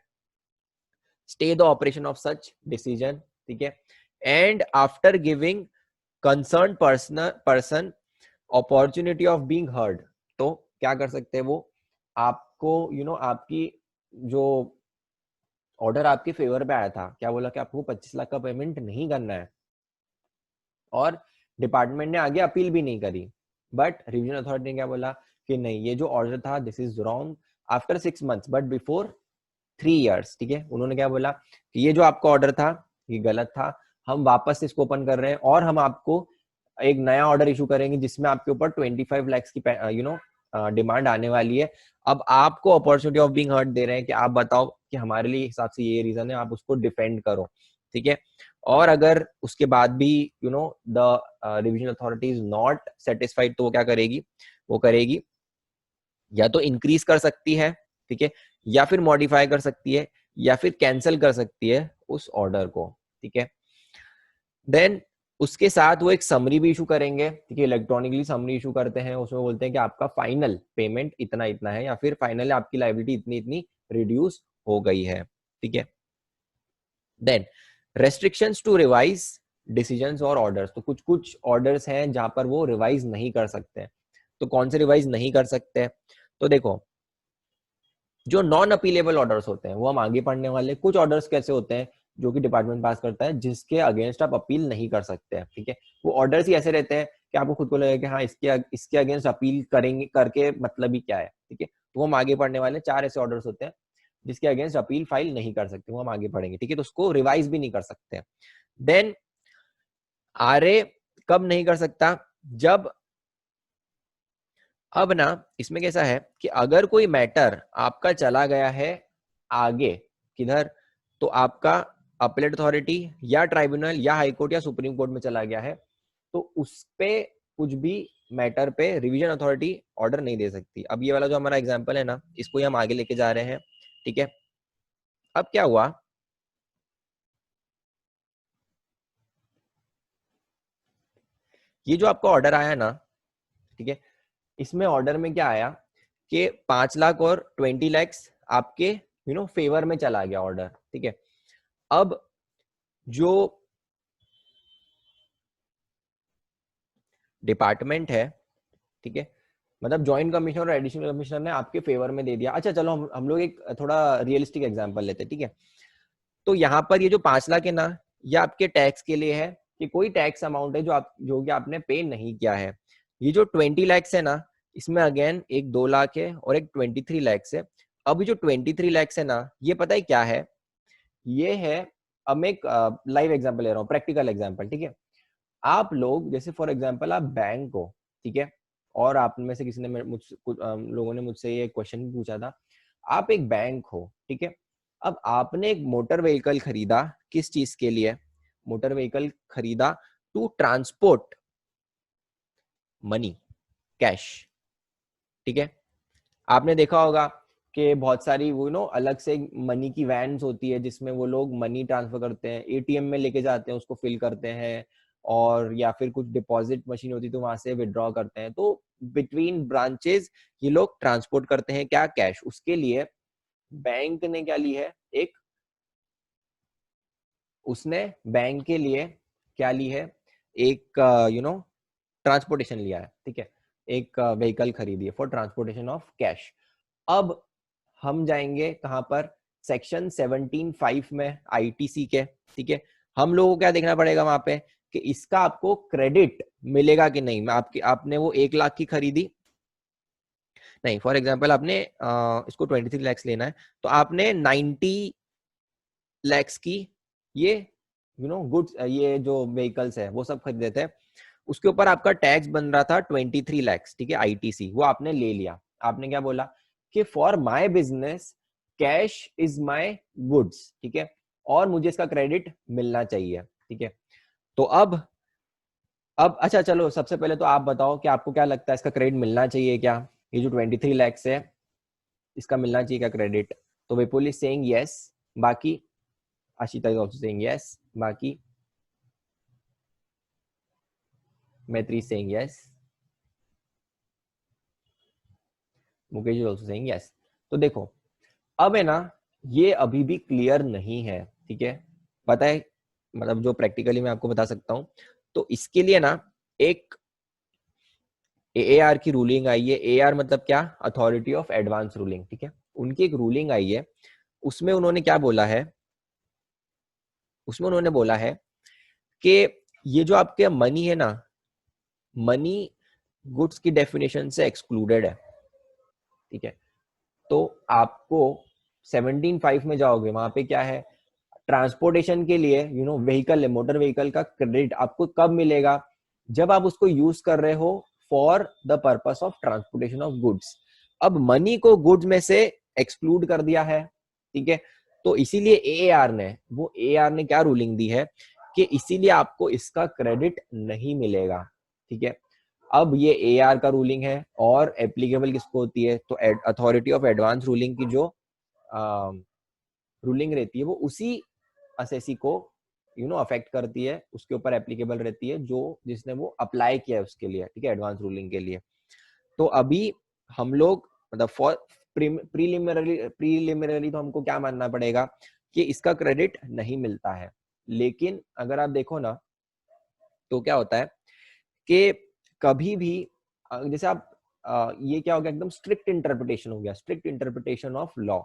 stay the operation of such decision, ठीक है, and after giving concern person opportunity of being heard, तो क्या कर सकते हैं वो, आपको आपकी जो ऑर्डर आपके फेवर पे आया था, क्या बोला कि आपको 25 लाख का पेमेंट नहीं करना है, और डिपार्टमेंट ने आगे अपील भी नहीं करी, बट रिविजन अथॉरिटी ने क्या बोला कि नहीं, ये जो ऑर्डर था this is wrong after 6 months but before 3 years, ठीक है। उन्होंने क्या बोला कि ये जो आपका ऑर्डर था ये गलत था, हम वापस से इसको ओपन कर रहे हैं और हम आपको एक नया ऑर्डर इशू करेंगे जिसमें आपके ऊपर 25 लाख की डिमांड आने वाली है। अब आपको opportunity of being heard they रहे हैं कि आप बताओ कि हमारे लिए हिसाब से ये रीजन है, आप उसको डिफेंड करो, ठीक है। और अगर उसके बाद भी the revision authority is not satisfied, तो वो क्या करेगी, वो करेगी या तो इंक्रीज कर सकती है, ठीक है, या फिर मॉडिफाई कर सकती है, या फिर कैंसिल कर सकती है उस ऑर्डर को, ठीक है। देन उसके साथ वो एक समरी भी इशू करेंगे, ठीक है, इलेक्ट्रॉनिकली समरी इशू करते हैं, उसमें बोलते हैं कि आपका फाइनल पेमेंट इतना इतना है, या फिर फाइनल आपकी लायबिलिटी इतनी इतनी रिड्यूस हो गई है, ठीक है। Then restrictions to revise decisions और ऑर्डर्स, तो कुछ कुछ ऑर्डर्स हैं जहां पर वो रिवाइज नहीं कर सकते हैं, तो कौन से रिवाइज नहीं कर सकते हैं, तो देखो जो नॉन अपीलेबल ऑर्डर्स होते हैं वो हम आगे पढ़ने वाले। कुछ ऑर्डर्स कैसे होते हैं जो कि डिपार्टमेंट पास करता है जिसके अगेंस्ट आप अपील नहीं कर सकते हैं, ठीक है, वो ऑर्डर्स ही ऐसे रहते हैं कि आपको खुद को लगेगा कि हाँ इसके अगेंस्ट अपील करेंगे करके मतलब ही क्या है, ठीक है। तो हम आगे पढ़ने वाले 4 ऐसे ऑर्डर्स होते हैं जिसके अगेंस्ट अपील फाइल नहीं कर सकते, वो हम आगे पढ़ेंगे, ठीक है, तो उसको रिवाइज भी नहीं कर सकते। देन आरए कब नहीं कर सकता, जब, अब ना इसमें कैसा है कि अगर कोई मैटर आपका चला गया है आगे किधर, तो आपका अपीलेट अथॉरिटी या ट्राइब्यूनल या हाई कोर्ट या सुप्रीम कोर्ट में चला गया है, तो उस पे कुछ भी मैटर पे रिवीजन अथॉरिटी ऑर्डर नहीं दे सकती। अब ये वाला जो हमारा एग्जांपल है ना, इसको हम आगे लेके जा रहे हैं, ठीक है। अब क्या हुआ, ये जो आपका ऑर्डर आया ना, ठीक है। इसमें ऑर्डर में क्या आया कि 5 लाख और 20 लैक्स आपके फेवर में चला गया ऑर्डर, ठीक है। अब जो डिपार्टमेंट है, ठीक है, मतलब जॉइंट कमिश्नर और एडिशनल कमिश्नर ने आपके फेवर में दे दिया। अच्छा चलो हम लोग एक थोड़ा रियलिस्टिक एग्जांपल लेते हैं, ठीक है। तो यहाँ पर ये जो 5 लाख है ना, ये आपके टैक्स के लिए है कि कोई टैक्स अमाउंट है जो कि आपने पे नहीं किया है। ये जो 20 लैक्स है ना, इसमें अगेन एक 2 लाख है और एक 23 लैक्स है। अब जो 23 लैक्स है ना, ये पता है क्या है? ये है, अब मैं एक लाइव एग्जांपल ले रहा हूँ, प्रैक्टिकल एग्जांपल, ठीक है। आप लोग जैसे फॉर एग्जांपल आप बैंक हो, ठीक है, और आप में से किसी ने मुझसे कुछ लोगों ने मुझसे ये क्वेश्चन भी पूछा था। आप एक बैंक हो, ठीक है। अब आपने एक मोटर व्हीकल खरीदा, किस चीज के लिए? मोटर व्हीकल खरीदा टू ट्रांसपोर्ट मनी, कैश, ठीक है। आपने देखा होगा कि बहुत सारी वो अलग से मनी की वैन्स होती है जिसमें वो लोग मनी ट्रांसफर करते हैं, एटीएम में लेके जाते हैं, उसको फिल करते हैं, और या फिर कुछ डिपॉजिट मशीन होती है तो वहां से विड्रॉ करते हैं। तो बिटवीन ब्रांचेस ये लोग ट्रांसपोर्ट करते हैं क्या? कैश। उसके लिए बैंक ने क्या ली है? उसने बैंक के लिए क्या ली है? एक ट्रांसपोर्टेशन लिया है, ठीक है। एक व्हीकल खरीदी है फॉर ट्रांसपोर्टेशन ऑफ कैश। अब हम जाएंगे कहां पर? सेक्शन 17(5) में आईटीसी के, ठीक है। हम लोगों को क्या देखना पड़ेगा वहां पे कि इसका आपको क्रेडिट मिलेगा कि नहीं। आपने वो 1 लाख की खरीदी, नहीं फॉर एग्जांपल आपने इसको 23 लैक्स लेना है, तो आपने 90 लैक्स की ये गुड्स, ये जो व्हीकल्स है वो सब खरीदे थे। उसके ऊपर आपका टैक्स बन रहा था 23 लैक्स, ठीक है, आईटीसी। वो आपने ले लिया। आपने क्या बोला कि for my business cash is my goods, ठीक है, और मुझे इसका क्रेडिट मिलना चाहिए, ठीक है। तो अब अच्छा चलो सबसे पहले तो आप बताओ कि आपको क्या लगता है इसका क्रेडिट मिलना चाहिए क्या? ये जो 23 लैक्स है इसका मिलना चाहिए क्या क्रेडिट? तो विपुल इज सेइंग यस, बाकी Ashita is also saying yes, बाकी मैत्री saying yes, Mukesh is also saying yes. तो देखो अब है ना, ये अभी भी क्लियर नहीं है, ठीक है। पता है, मतलब जो प्रैक्टिकली मैं आपको बता सकता हूं, तो इसके लिए ना एक एआर की रूलिंग आई है। एआर मतलब क्या? अथॉरिटी ऑफ एडवांस रूलिंग, ठीक है। उनकी एक रूलिंग आई है, उसमें उन्होंने क्या बोला है? उसमें उन्होंने बोला है कि ये जो आपके मनी है ना, मनी गुड्स की डेफिनेशन से एक्सक्लूडेड है, ठीक है। तो आपको 17(5) में जाओगे, वहां पे क्या है? ट्रांसपोर्टेशन के लिए व्हीकल है, मोटर व्हीकल का क्रेडिट आपको कब मिलेगा? जब आप उसको यूज कर रहे हो for the purpose of transportation of goods. अब मनी को गुड्स में से एक्सक्लूड कर दिया है, ठीक है। तो इसीलिए एआर ने क्या रूलिंग दी है कि इसीलिए आपको इसका क्रेडिट नहीं मिलेगा, ठीक है। अब ये एआर का रूलिंग है, और एप्लीकेबल किसको होती है? तो अथॉरिटी ऑफ एडवांस रूलिंग की जो रूलिंग रहती है वो उसी असेसी को अफेक्ट करती है, उसके ऊपर एप्लीकेबल रहती है जो जिसने वो अप्लाई किया है उसके लिए, ठीक है, एडवांस रूलिंग के लिए। तो अभी हम लोग मतलब फॉर प्रीलिमिनरी तो हमको क्या मानना पड़ेगा कि इसका क्रेडिट नहीं मिलता है। लेकिन अगर आप देखो ना, तो क्या होता है कि कभी भी जैसे आप ये क्या हो गया, एकदम स्ट्रिक्ट इंटरप्रिटेशन हो गया, स्ट्रिक्ट इंटरप्रिटेशन ऑफ लॉ।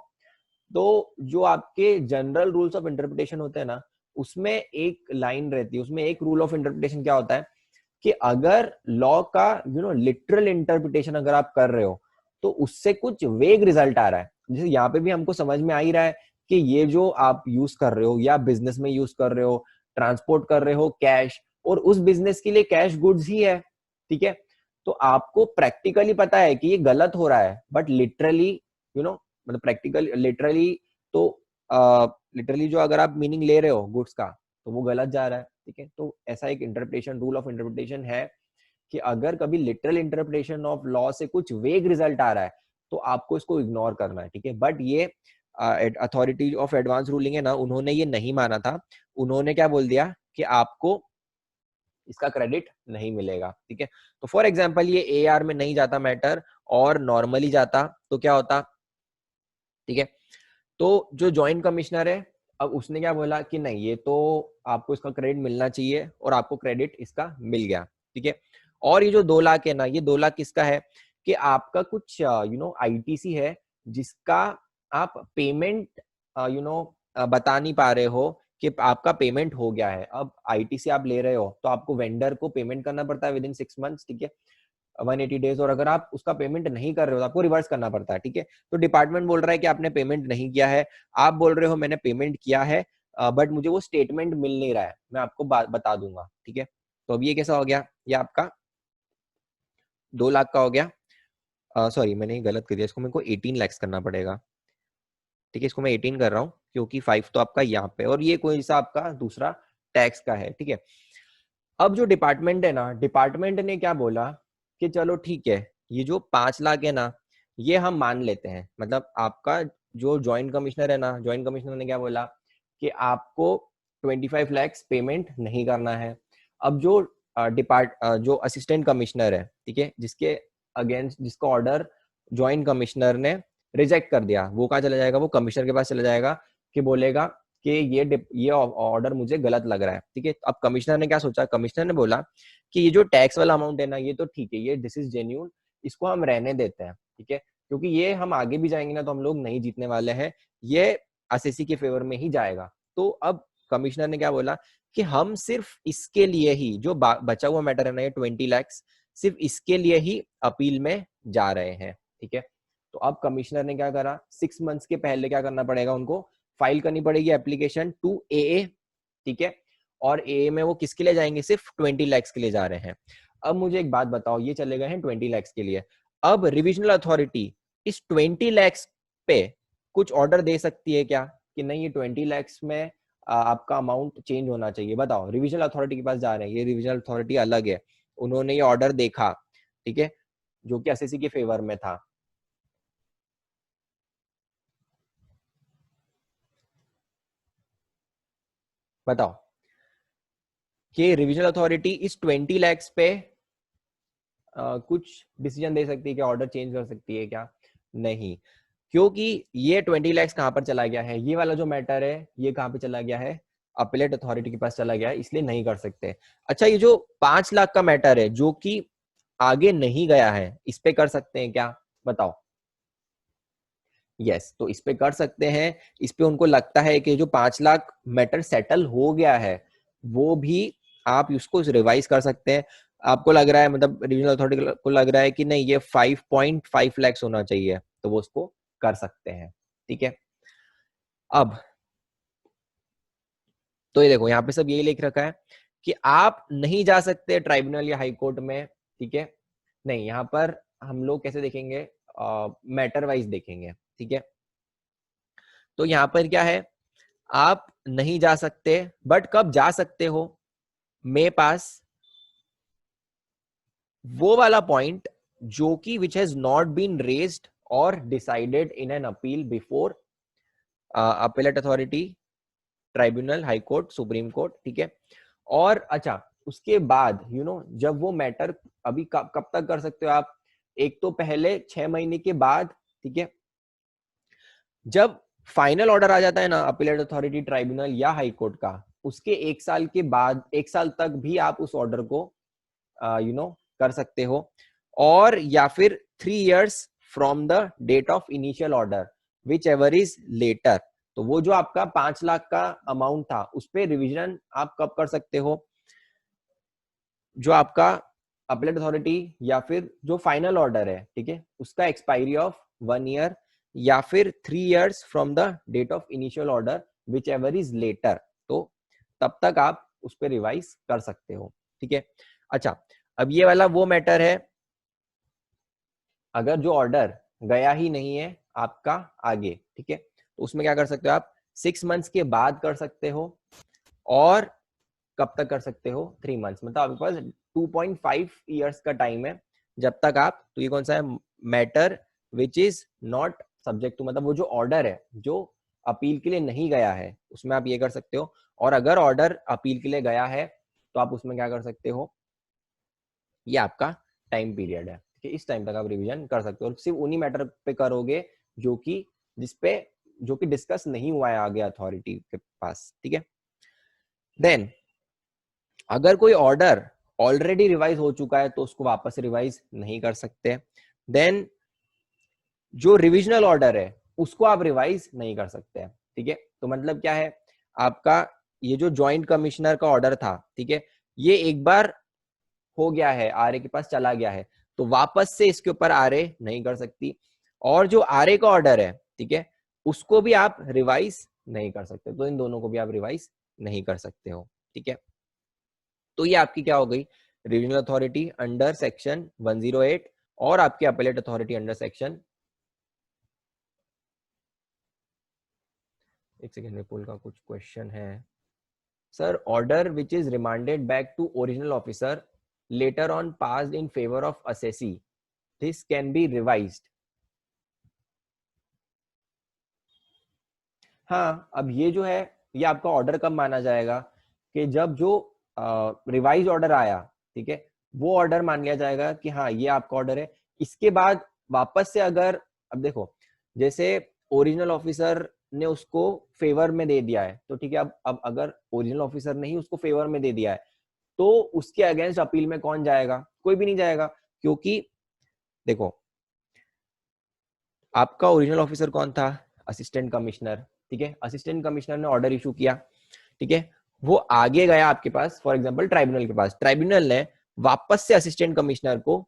तो जो आपके जनरल रूल्स ऑफ इंटरप्रिटेशन होते हैं ना, उसमें एक लाइन रहती है, उसमें एक रूल ऑफ इंटरप्रिटेशन क्या होता है कि अगर लॉ का लिटरल इंटरप्रिटेशन अगर आप कर रहे हो तो उससे कुछ वेग रिजल्ट आ रहा है। जैसे यहाँ पे भी हमको समझ में आ ही रहा है कि ये जो आप यूज कर रहे हो या बिजनेस में यूज कर रहे हो, ट्रांसपोर्ट कर रहे हो कैश, और उस बिजनेस के लिए कैश गुड्स ही है, ठीक है। तो आपको प्रैक्टिकली पता है कि ये गलत हो रहा है, बट लिटरली मतलब प्रैक्टिकल लिटरली, तो लिटरली जो अगर आप मीनिंग ले रहे हो गुड्स का, तो वो गलत जा रहा है, ठीक है। तो ऐसा एक इंटरप्रिटेशन, रूल ऑफ इंटरप्रिटेशन है कि अगर कभी लिटरल इंटरप्रिटेशन ऑफ लॉ से कुछ वेग रिजल्ट आ रहा है तो आपको इसको इग्नोर करना है, ठीक है। बट ये अथॉरिटी ऑफ एडवांस रूलिंग है ना, उन्होंने ये नहीं माना था। उन्होंने क्या बोल दिया कि आपको इसका क्रेडिट नहीं मिलेगा, ठीक है। तो फॉर एग्जांपल ये AR में नहीं जाता मैटर और नॉर्मली जाता तो क्या होता, ठीक है। तो जो जॉइंट कमिश्नर है, अब उसने क्या बोला कि नहीं ये तो आपको इसका क्रेडिट मिलना चाहिए और आपको क्रेडिट इसका मिल गया, ठीक है। और ये जो 2 लाख है ना, ये 2 लाख किसका है कि आपका कुछ ITC है जिसका आप पेमेंट बता नहीं पा रहे हो कि आपका पेमेंट हो गया है। अब ITC आप ले रहे हो तो आपको वेंडर को पेमेंट करना पड़ता है विद इन 6 मंथ्स, ठीक है, 180 डेज। और अगर आप उसका पेमेंट नहीं कर रहे हो तो आपको रिवर्स करना पड़ता है, ठीक है। तो डिपार्टमेंट बोल रहा है कि आपने पेमेंट नहीं किया है, आप बोल रहे हो मैंने पेमेंट किया है बट मुझे वो स्टेटमेंट मिल नहीं रहा है, मैं आपको बता दूंगा, ठीक है। तो अब ये कैसा हो गया, ये आपका 2 लाख का हो गया। सॉरी मैंने गलत कर दिया, इसको मेरे को 18 लाख करना पड़ेगा, ठीक है। इसको मैं 18 कर रहा हूँ क्योंकि 5 तो आपका यहाँ पे और ये कोई सा आपका दूसरा टैक्स का है, ठीक है। अब जो डिपार्टमेंट है ना, डिपार्टमेंट ने क्या बोला कि चलो ठीक है, ये जो 5 लाख है ना ये हम मान लेते हैं। मतलब आपका जो जॉइंट कमिश्नर है ना, जॉइंट कमिश्नर ने क्या बोला कि आपको 25 लाख पेमेंट नहीं करना है। अब जो जो असिस्टेंट कमिश्नर है, ठीक है, जिसके अगेंस्ट जिसका ऑर्डर जॉइंट कमिश्नर ने रिजेक्ट कर दिया, वो कहाँ चला जाएगा, वो कमिश्नर के पास चला जाएगा कि बोलेगा कि ये ऑर्डर मुझे गलत लग रहा है, ठीक है। अब कमिश्नर ने क्या सोचा, कमिश्नर ने बोला कि ये जो टैक्स वाला अमाउंट है ना ये तो ठीक है, ये दिस इज जेन्यून, इसको हम रहने देते हैं, ठीक है, क्योंकि ये हम आगे भी जाएंगे ना तो हम लोग नहीं जीतने वाले हैं, ये एसएससी के फेवर में ही जाएगा। तो अब कमिश्नर ने क्या बोला कि हम सिर्फ इसके लिए ही जो बचा हुआ मैटर है ना, ये 20 लाख, सिर्फ इसके लिए ही अपील में जा रहे हैं, ठीक है। तो अब कमिश्नर ने क्या करा, 6 मंथ्स के पहले क्या करना पड़ेगा उनको, फाइल करनी पड़ेगी एप्लीकेशन टू AA, ठीक है। और AA में वो किसके लिए जाएंगे, सिर्फ 20 लाख के लिए जा रहे हैं। अब मुझे एक बात बताओ, ये चले गए हैं 20 लाख के लिए, अब रिविजनल अथॉरिटी इस 20 लाख पे कुछ ऑर्डर दे सकती है क्या कि नहीं ये 20 लाख में आपका अमाउंट चेंज होना चाहिए? बताओ, रिविजनल अथॉरिटी के पास जा रहे हैं, ये रिविजनल अथॉरिटी अलग है, उन्होंने ये ऑर्डर देखा, ठीक है, जो कि एसएससी के फेवर में था। बताओ कि रिविजनल अथॉरिटी इस 20 लाख पे कुछ डिसीजन दे सकती है क्या, ऑर्डर चेंज कर सकती है क्या? नहीं, क्योंकि ये 20 लाख कहां पर चला गया है, ये वाला जो मैटर है ये कहां पे चला गया है, अपीलेट अथॉरिटी के पास चला गया है, इसलिए नहीं कर सकते। अच्छा, ये जो 5 लाख का मैटर है जो कि आगे नहीं गया है, इस पे कर सकते हैं क्या? बताओ। यस, तो इस पे कर सकते हैं। इस पे उनको लगता है कि जो 5 लाख मैटर सेटल हो गया है वो भी आप उसको रिवाइज कर सकते हैं। आपको लग रहा है, मतलब रीजनल अथॉरिटी को लग रहा है कि नहीं ये 5.5 लाख होना चाहिए, तो वो उसको कर सकते हैं, ठीक है। अब तो ये देखो यहाँ पे सब यही लिख रखा है कि आप नहीं जा सकते ट्राइब्यूनल या हाई कोर्ट में, ठीक है। नहीं, यहाँ पर हम लोग कैसे देखेंगे, मैटर वाइज देखेंगे, ठीक है। तो यहाँ पर क्या है, आप नहीं जा सकते, बट कब जा सकते हो, मेरे पास वो वाला पॉइंट जो कि which has not been raised और decided in an appeal before appellate authority, tribunal, high court, supreme court, ठीक है। और अच्छा, उसके बाद जब वो मैटर अभी कब तक कर सकते हो आप, एक तो पहले 6 महीने के बाद, ठीक है। जब फाइनल ऑर्डर आ जाता है ना अपीलेट अथॉरिटी, ट्राइब्यूनल या हाई कोर्ट का, उसके 1 साल के बाद, 1 साल तक भी आप उस ऑर्डर को कर सकते हो। और या फिर 3 years from the date of initial order, whichever is later. तो वो जो आपका 5 लाख का अमाउंट था उस पर रिविजन आप कब कर सकते हो, जो आपका अपीलेट अथॉरिटी या फिर जो फाइनल ऑर्डर है, ठीक है, उसका एक्सपायरी ऑफ 1 year या फिर 3 years from the date of initial order, whichever is later. तो तब तक आप उस पर रिवाइज कर सकते हो, ठीक है। अच्छा, अब ये वाला वो मैटर है अगर जो ऑर्डर गया ही नहीं है आपका आगे, ठीक है, तो उसमें क्या कर सकते हो आप, 6 मंथ्स के बाद कर सकते हो। और कब तक कर सकते हो, 3 मंथ्स, मतलब आपके पास 2.5 years का टाइम है जब तक आप, तो ये कौन सा है, matter which is not subject to, मतलब वो जो ऑर्डर है जो अपील के लिए नहीं गया है उसमें आप ये कर सकते हो। और अगर ऑर्डर अपील के लिए गया है तो आप उसमें क्या कर सकते हो, ये आपका टाइम पीरियड है कि इस टाइम तक आप रिवीजन कर सकते हो, और सिर्फ उन्हीं मैटर पे करोगे जो कि जिसपे जो कि डिस्कस नहीं हुआ है आगे अथॉरिटी के पास, ठीक है। देन अगर कोई ऑर्डर ऑलरेडी रिवाइज हो चुका है तो उसको वापस रिवाइज नहीं कर सकते। देन जो रिविजनल ऑर्डर है उसको आप रिवाइज नहीं कर सकते, ठीक है। तो मतलब क्या है, आपका ये जो ज्वाइंट कमिश्नर का ऑर्डर था, ठीक है, ये एक बार हो गया है, आरए के पास चला गया है, तो वापस से इसके ऊपर आरए नहीं कर सकती। और जो आरए का ऑर्डर है, ठीक है, उसको भी आप रिवाइज नहीं कर सकते, तो इन दोनों को भी आप रिवाइज नहीं कर सकते हो, ठीक है। तो ये आपकी क्या हो गई, रीजनल अथॉरिटी अंडर सेक्शन 108 और आपकी अपीलेट अथॉरिटी अंडर सेक्शन, एक सेकेंड, विपुल का कुछ क्वेश्चन है। Sir, order which is remanded back to original officer later on passed in favor of assessee, this can be revised. हाँ, अब ये जो है, ये आपका ऑर्डर कब माना जाएगा कि जब जो रिवाइज ऑर्डर आया, ठीक है, वो ऑर्डर मान लिया जाएगा कि हाँ ये आपका ऑर्डर है। इसके बाद वापस से अगर, अब देखो, जैसे ओरिजिनल ऑफिसर ने उसको फेवर में दे दिया है, तो ठीक है, अब अगर ओरिजिनल ऑफिसर ने ही उसको फेवर में दे दिया है तो उसके अगेंस्ट अपील में कौन जाएगा, कोई भी नहीं जाएगा, क्योंकि देखो आपका ओरिजिनल ऑफिसर कौन था, असिस्टेंट कमिश्नर, ठीक है। असिस्टेंट कमिश्नर ने ऑर्डर इशू किया, ठीक है, वो आगे गया आपके पास, फॉर एग्जांपल ट्राइब्यूनल के पास, ट्राइब्यूनल ने वापस से असिस्टेंट कमिश्नर को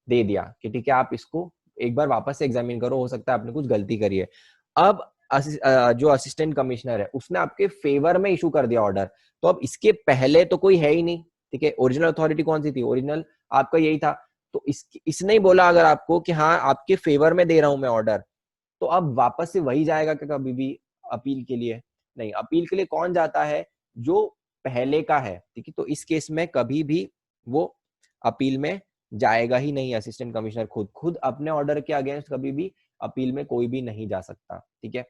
दे दिया कि ठीक है आप इसको एक बार वापस से एग्जामिन करो, हो सकता है आपने कुछ गलती करी है। अब जो असिस्टेंट कमिश्नर है उसने आपके फेवर में इशू कर दिया ऑर्डर, तो अब इसके पहले तो कोई है ही नहीं, ठीक है। ओरिजिनल अथॉरिटी कौन सी थी, ओरिजिनल आपका यही था, तो इसने ही बोला अगर आपको कि हाँ आपके फेवर में दे रहा हूं मैं ऑर्डर, तो अब वापस से वही जाएगा कि कभी भी अपील के लिए नहीं, अपील के लिए कौन जाता है, जो पहले का है, ठीक है। तो इस केस में कभी भी वो अपील में जाएगा ही नहीं, असिस्टेंट कमिश्नर खुद खुद अपने ऑर्डर के अगेंस्ट कभी भी अपील में कोई भी नहीं जा सकता, ठीक है।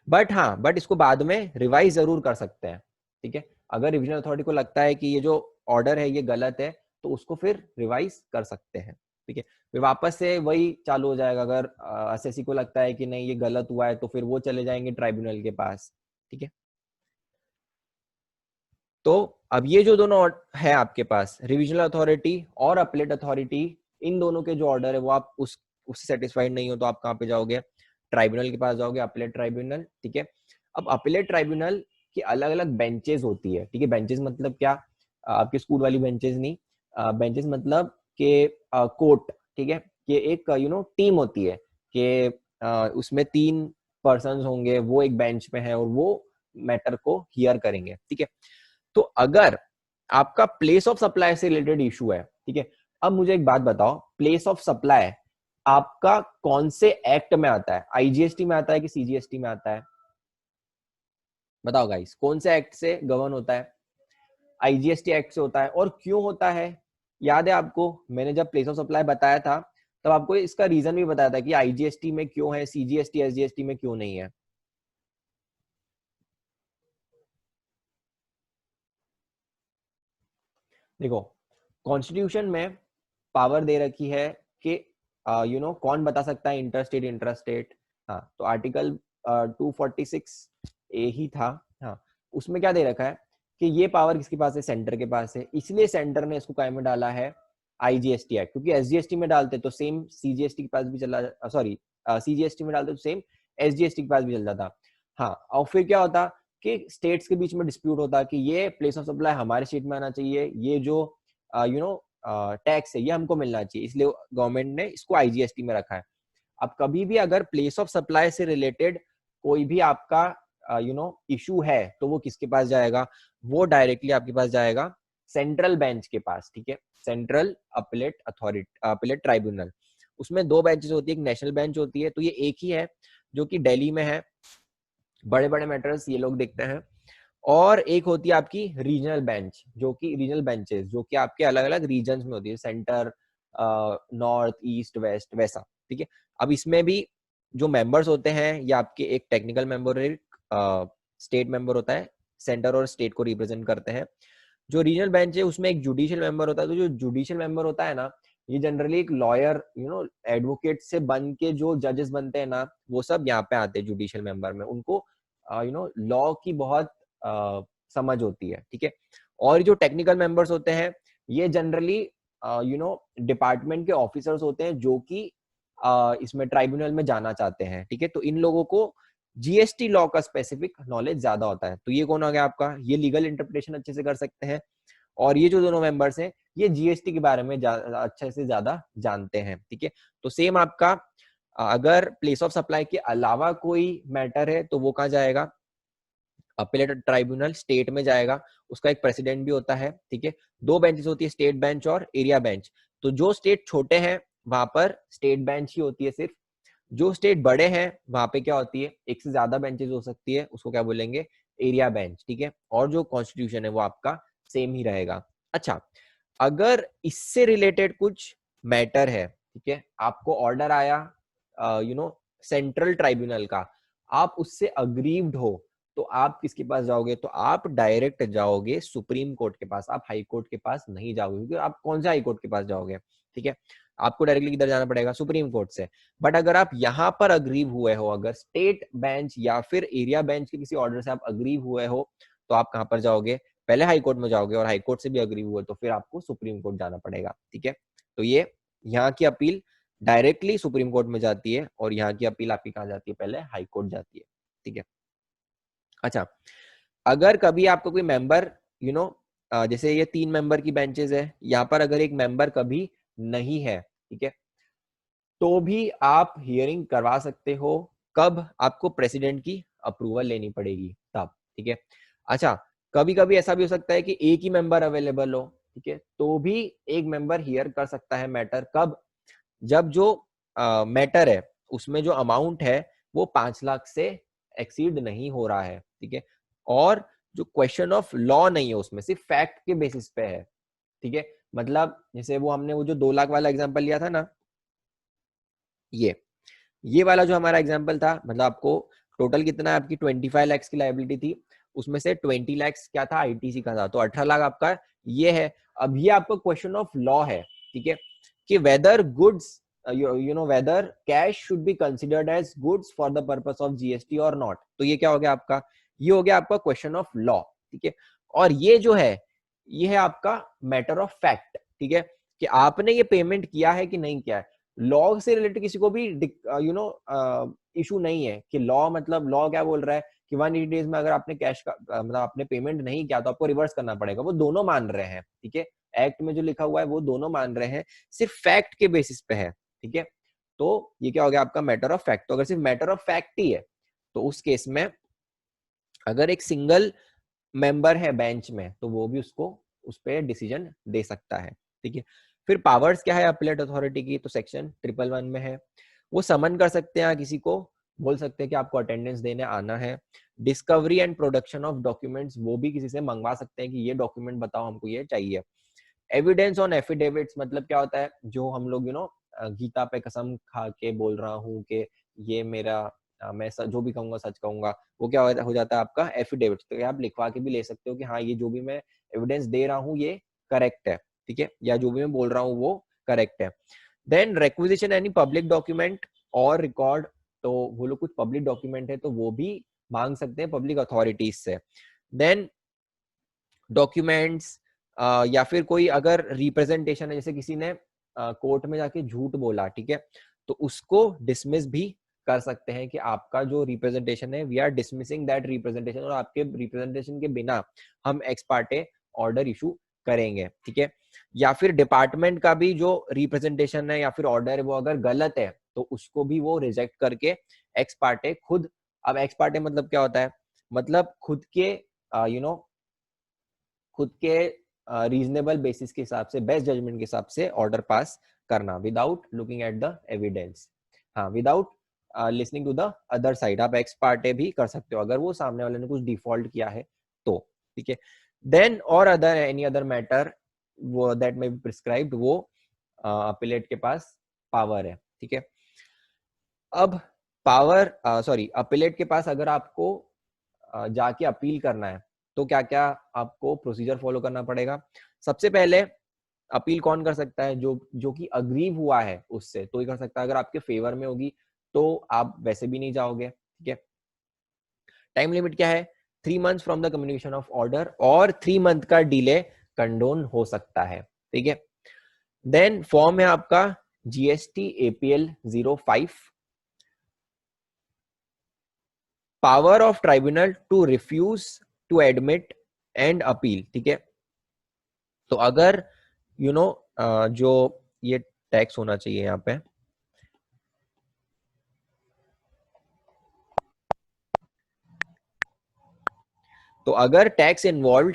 बट इसको बाद में रिवाइज जरूर कर सकते हैं, ठीक है। अगर रिविजन अथॉरिटी को लगता है कि ये जो ऑर्डर है ये गलत है, तो उसको फिर रिवाइज कर सकते हैं, ठीक है। फिर वापस से वही चालू हो जाएगा, अगर एसएससी को लगता है कि नहीं ये गलत हुआ है तो फिर वो चले जाएंगे ट्राइब्यूनल के पास, ठीक है। तो अब ये जो दोनों है आपके पास, रिविजनल अथॉरिटी और अपीलेट अथॉरिटी, इन दोनों के जो ऑर्डर है वो आप उससे सेटिस्फाइड नहीं हो तो आप कहाँ पे जाओगे, ट्राइब्यूनल के पास जाओगे, अपीलेट ट्राइब्यूनल, ठीक है। अब अपीलेट ट्राइब्यूनल की अलग अलग बेंचेस होती है, ठीक है। बेंचेस मतलब क्या, आपके स्कूल वाली बेंचेस नहीं, बेंचेस मतलब के कोर्ट, ठीक है, कि एक टीम होती है कि उसमें 3 पर्सन होंगे, वो एक बेंच पे है और वो मैटर को हियर करेंगे, ठीक है। तो अगर आपका प्लेस ऑफ सप्लाई से रिलेटेड इशू है, ठीक है, अब मुझे एक बात बताओ, प्लेस ऑफ सप्लाई आपका कौन से एक्ट में आता है, आईजीएसटी में आता है कि सीजीएसटी में आता है, बताओ गाइस, कौन से एक्ट से गवर्न होता है, आईजीएसटी एक्ट से होता है। और क्यों होता है, याद है आपको, मैंने जब प्लेस ऑफ सप्लाई बताया था तब आपको इसका रीजन भी बताया था कि आईजीएसटी में क्यों है, सीजीएसटी एसजीएसटी में क्यों नहीं है। देखो, कॉन्स्टिट्यूशन में पावर दे रखी है कि कौन बता सकता है इंटरस्टेट इंट्रास्टेट, हाँ, तो आर्टिकल 246 ए ही था, हाँ, उसमें क्या दे रखा है कि ये पावर किसके पास है, सेंटर के पास है, इसलिए सेंटर ने इसको काय में डाला है, आईजीएसटी एक्ट, क्योंकि एसजीएसटी में डालते तो सेम सीजीएसटी के पास भी चला, सॉरी, सीजीएसटी में डालते तो सेम एसजीएसटी के पास भी चल जाता, हाँ। और फिर क्या होता कि स्टेट्स के बीच में डिस्प्यूट होता कि ये प्लेस ऑफ सप्लाई हमारे स्टेट में आना चाहिए, ये जो टैक्स है ये हमको मिलना चाहिए, इसलिए गवर्नमेंट ने इसको आईजीएसटी में रखा है। अब कभी भी अगर प्लेस ऑफ सप्लाई से रिलेटेड कोई भी आपका इशू है तो वो किसके पास जाएगा, वो डायरेक्टली आपके पास जाएगा सेंट्रल बेंच के पास, ठीक है, central appellate authority, appellate tribunal. उसमें 2 बेंचेस होती है, एक नेशनल बेंच होती है, तो ये एक ही है जो कि दिल्ली में है, बड़े बड़े मैटर्स ये लोग देखते हैं। और एक होती है आपकी रीजनल बेंच, जो कि रीजनल बेंचेस जो कि आपके अलग अलग रीजन में होती है, सेंटर, नॉर्थ, ईस्ट, वेस्ट, वैसा, ठीक है। अब इसमें भी जो मेंबर्स होते हैं, या आपके एक टेक्निकल मेंबर, एक स्टेट मेंबर होता है, सेंटर और स्टेट को रिप्रेजेंट करते हैं। जो रीजनल बेंच है उसमें एक जुडिशियल मेंबर होता है, तो जो जुडिशियल मेंबर होता है ना, ये जनरली एक लॉयर एडवोकेट से बन के जो जजेस बनते हैं ना, वो सब यहाँ पे आते हैं जुडिशियल मेंबर में। उनको लॉ की बहुत समझ होती है, ठीक है। और जो टेक्निकल मेंबर्स होते हैं, ये जनरली डिपार्टमेंट के ऑफिसर्स होते हैं जो कि इसमें ट्राइब्यूनल में जाना चाहते हैं, ठीक है। तो इन लोगों को जीएसटी लॉ का स्पेसिफिक नॉलेज ज्यादा होता है। तो ये कौन आ गया आपका, ये लीगल इंटरप्रिटेशन अच्छे से कर सकते हैं, और ये जो दोनों मेंबर्स हैं ये जीएसटी के बारे में अच्छे से ज्यादा जानते हैं, ठीक है। तो सेम आपका अगर प्लेस ऑफ सप्लाई के अलावा कोई मैटर है तो वो कहाँ जाएगा, अपीलेट ट्राइब्यूनल, स्टेट में जाएगा। उसका एक प्रेसिडेंट भी होता है, ठीक है। दो बेंचेस होती है, स्टेट बेंच और एरिया बेंच। तो जो स्टेट छोटे हैं वहां पर स्टेट बेंच ही होती है सिर्फ। जो स्टेट बड़े हैं वहां पे क्या होती है, एक से ज्यादा बेंचेस हो सकती है, उसको क्या बोलेंगे, एरिया बेंच, ठीक है। और जो कॉन्स्टिट्यूशन है वो आपका सेम ही रहेगा। अच्छा, अगर इससे रिलेटेड कुछ मैटर है, ठीक है, आपको ऑर्डर आया सेंट्रल ट्राइब्यूनल का, आप उससे अग्रीव्ड हो, तो आप किसके पास जाओगे, तो आप डायरेक्ट जाओगे सुप्रीम कोर्ट के पास, आप हाई कोर्ट के पास नहीं जाओगे, क्योंकि आप कौन से हाई कोर्ट के पास जाओगे, ठीक है। आपको डायरेक्टली किधर जाना पड़ेगा, सुप्रीम कोर्ट से। बट अगर आप यहाँ पर अग्रीव हुए हो, अगर स्टेट बेंच या फिर एरिया बेंच के किसी ऑर्डर से आप अग्रीव हुए हो, तो आप कहाँ पर जाओगे, पहले हाई कोर्ट में जाओगे, और हाई कोर्ट से भी अग्रीव हुए तो फिर आपको सुप्रीम कोर्ट जाना पड़ेगा, ठीक है। तो ये यहाँ की अपील डायरेक्टली सुप्रीम कोर्ट में जाती है, और यहाँ की अपील आपकी कहाँ जाती है, पहले हाई कोर्ट जाती है, ठीक है। अच्छा, अगर कभी आपको कोई मेंबर जैसे ये 3 मेंबर की बेंचेस है, यहाँ पर अगर एक मेंबर कभी नहीं है, ठीक है, तो भी आप हियरिंग करवा सकते हो। कब, आपको प्रेसिडेंट की अप्रूवल लेनी पड़ेगी तब, ठीक है। अच्छा, कभी कभी ऐसा भी हो सकता है कि एक ही मेंबर अवेलेबल हो, ठीक है, तो भी एक मेंबर हियर कर सकता है मैटर। कब, जब जो मैटर है उसमें जो अमाउंट है वो 5 लाख से एक्सीड नहीं हो रहा है, ठीक है, और जो क्वेश्चन ऑफ लॉ नहीं है उसमें, सिर्फ फैक्ट के बेसिस पे है, ठीक है। मतलब जैसे वो हमने वो जो 2 लाख वाला एग्जांपल लिया था ना, ये वाला जो हमारा एग्जांपल था, मतलब आपको टोटल कितना, आपकी 25 लाख की लायबिलिटी थी, उसमें से 20 लाख क्या था, आईटीसी का था, तो 18 लाख आपका ये है। अब ये आपका क्वेश्चन ऑफ लॉ है, ठीक है, कि whether goods whether cash should be considered as goods for the purpose of GST और नॉट। तो ये क्या हो गया आपका, ये हो गया आपका क्वेश्चन ऑफ लॉ, ठीक है। और ये जो है, ये है आपका मैटर ऑफ फैक्ट, ठीक है, कि आपने ये पेमेंट किया है कि नहीं किया है। लॉ से रिलेटेड किसी को भी इशू नहीं है कि लॉ, मतलब लॉ क्या बोल रहा है कि 180 डेज में अगर आपने कैश का मतलब आपने पेमेंट नहीं किया तो आपको रिवर्स करना पड़ेगा, वो दोनों मान रहे हैं, ठीक है। एक्ट में जो लिखा हुआ है वो दोनों मान रहे हैं, सिर्फ फैक्ट के बेसिस पे है, ठीक है। तो ये क्या हो गया आपका मैटर ऑफ फैक्ट। तो अगर सिर्फ मैटर ऑफ फैक्ट ही है, तो उस केस में अगर एक सिंगल मेंबर है बेंच में, तो वो भी उसको उस पर डिसीजन दे सकता है, ठीक है। फिर पावर्स क्या है अपीलेट अथॉरिटी की, तो सेक्शन 111 में है। वो समन कर सकते हैं किसी को, बोल सकते हैं कि आपको अटेंडेंस देने आना है। Discovery and production of documents, वो भी किसी से मंगवा सकते हैं कि ये डॉक्यूमेंट बताओ, हमको ये चाहिए। एविडेंस ऑन एफिडेविट्स, मतलब क्या होता है, जो हम लोग गीता पे कसम खा के बोल रहा हूँ कि ये मेरा मैं जो भी कहूंगा सच कहूंगा, वो क्या हो जाता है आपका एफिडेविट। तो आप लिखवा के भी ले सकते हो कि हाँ, ये जो भी मैं एविडेंस दे रहा हूँ ये करेक्ट है, ठीक है, या जो भी मैं बोल रहा हूँ वो करेक्ट है। Then requisition any public document और रिकॉर्ड, तो वो लोग कुछ पब्लिक डॉक्यूमेंट है तो वो भी मांग सकते हैं पब्लिक अथॉरिटीज से। देन डॉक्यूमेंट्स या फिर कोई अगर रिप्रेजेंटेशन है, जैसे किसी ने कोर्ट में जाके झूठ बोला, ठीक है, तो उसको डिसमिस भी कर सकते हैं कि आपका जो रिप्रेजेंटेशन है, we are dismissing that representation, और आपके रिप्रेजेंटेशन के बिना हम एक्स पार्टे ऑर्डर इशू करेंगे, ठीक है। या फिर डिपार्टमेंट का भी जो रिप्रेजेंटेशन है या फिर ऑर्डर है वो अगर गलत है, तो उसको भी वो रिजेक्ट करके एक्स पार्टे खुद, अब एक्स पार्टे मतलब क्या होता है, मतलब खुद के खुद के रीजनेबल बेसिस के हिसाब से, बेस्ट जजमेंट के हिसाब से ऑर्डर पास करना, without looking at the evidence, हाँ, without listening to the other side. आप एक्स पार्टे भी कर सकते हो अगर वो सामने वाले ने कुछ डिफॉल्ट किया है तो, ठीक है। देन और अदर एनी अदर मैटर वो दैट मे बी प्रिस्क्राइब्ड, वो अपीलेट के पास पावर है, ठीक है। अब पावर अपीलेट के पास अगर आपको जाके अपील करना है, तो क्या क्या आपको प्रोसीजर फॉलो करना पड़ेगा। सबसे पहले अपील कौन कर सकता है, जो जो कि अग्रीव हुआ है उससे तो ही कर सकता है। अगर आपके फेवर में होगी तो आप वैसे भी नहीं जाओगे, ठीक है। टाइम लिमिट क्या है, 3 month from the communication of order, और 3 मंथ का डिले कंडोन हो सकता है, ठीक है। देन फॉर्म है आपका GST APL 05, power of tribunal to refuse to admit and appeal, ठीक है। तो अगर यू you नो जो ये टैक्स होना चाहिए यहाँ पे, तो अगर टैक्स इन्वॉल्व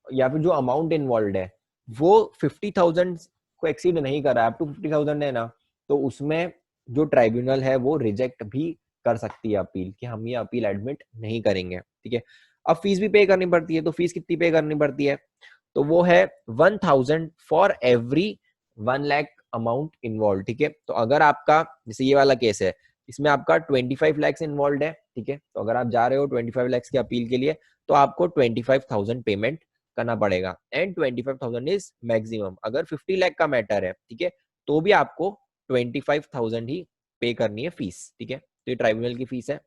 या फिर जो अमाउंट इन्वॉल्व है वो 50,000 को एक्सीड नहीं कर रहा है, अप टू 50,000 है ना, तो उसमें जो ट्राइब्यूनल है वो रिजेक्ट भी कर सकती है अपील, कि हम ये अपील एडमिट नहीं करेंगे, ठीक है। अब फीस भी पे करनी पड़ती है, तो फीस कितनी पे करनी पड़ती है, तो वो है 1,000 for every 1 lakh amount involve, ठीक है। तो अगर आपका जैसे ये वाला केस है, इसमें आपका 25 लैक्स इन्वॉल्व है, ठीक है। तो अगर आप जा रहे हो 25 लैक्स की अपील के लिए, तो आपको 25,000 पेमेंट करना पड़ेगा, एंड 25,000 इज मैक्सिमम। अगर 50 लाख का मैटर है, ठीक है, तो भी आपको 25,000 ही पे करनी है फीस, ठीक है। तो ये ट्राइब्यूनल की फीस है।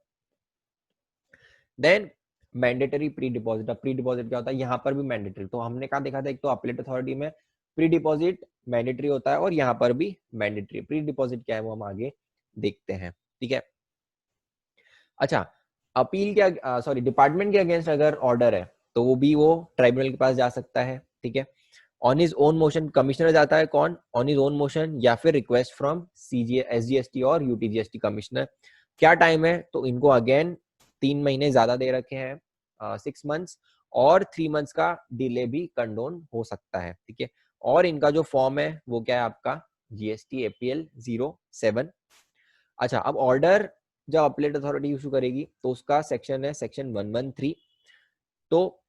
Then mandatory pre deposit. अब प्री डिपॉजिट क्या होता है, यहाँ पर भी मैंडेटरी, तो हमने कहा देखा था, एक तो अपीलेट अथॉरिटी में प्री डिपॉजिट मैंडेटरी होता है और यहाँ पर भी मैंडेटरी। प्री डिपॉजिट क्या है वो हम आगे देखते हैं, ठीक है। अच्छा, अपील के सॉरी डिपार्टमेंट के अगेंस्ट अगर ऑर्डर है तो वो भी वो ट्राइब्यूनल के पास जा सकता है, ठीक है। On his own motion commissioner जाता है, कौन, ऑन हिज ओन मोशन, या फिर रिक्वेस्ट फ्रॉम सीजी एसजीएसटी और यूटीजीएसटी कमिश्नर। क्या टाइम है, तो इनको अगेन 3 महीने ज्यादा दे रखे हैं, 6 मंथ्स, और 3 मंथ्स का डिले भी कंडोन हो सकता है, ठीक है। और इनका जो फॉर्म है वो क्या है आपका, जीएसटी एपीएल 07। अच्छा, अब ऑर्डर जब अपीलेट अथॉरिटी इशू करेगी तो उसका सेक्शन है सेक्शन 113। तो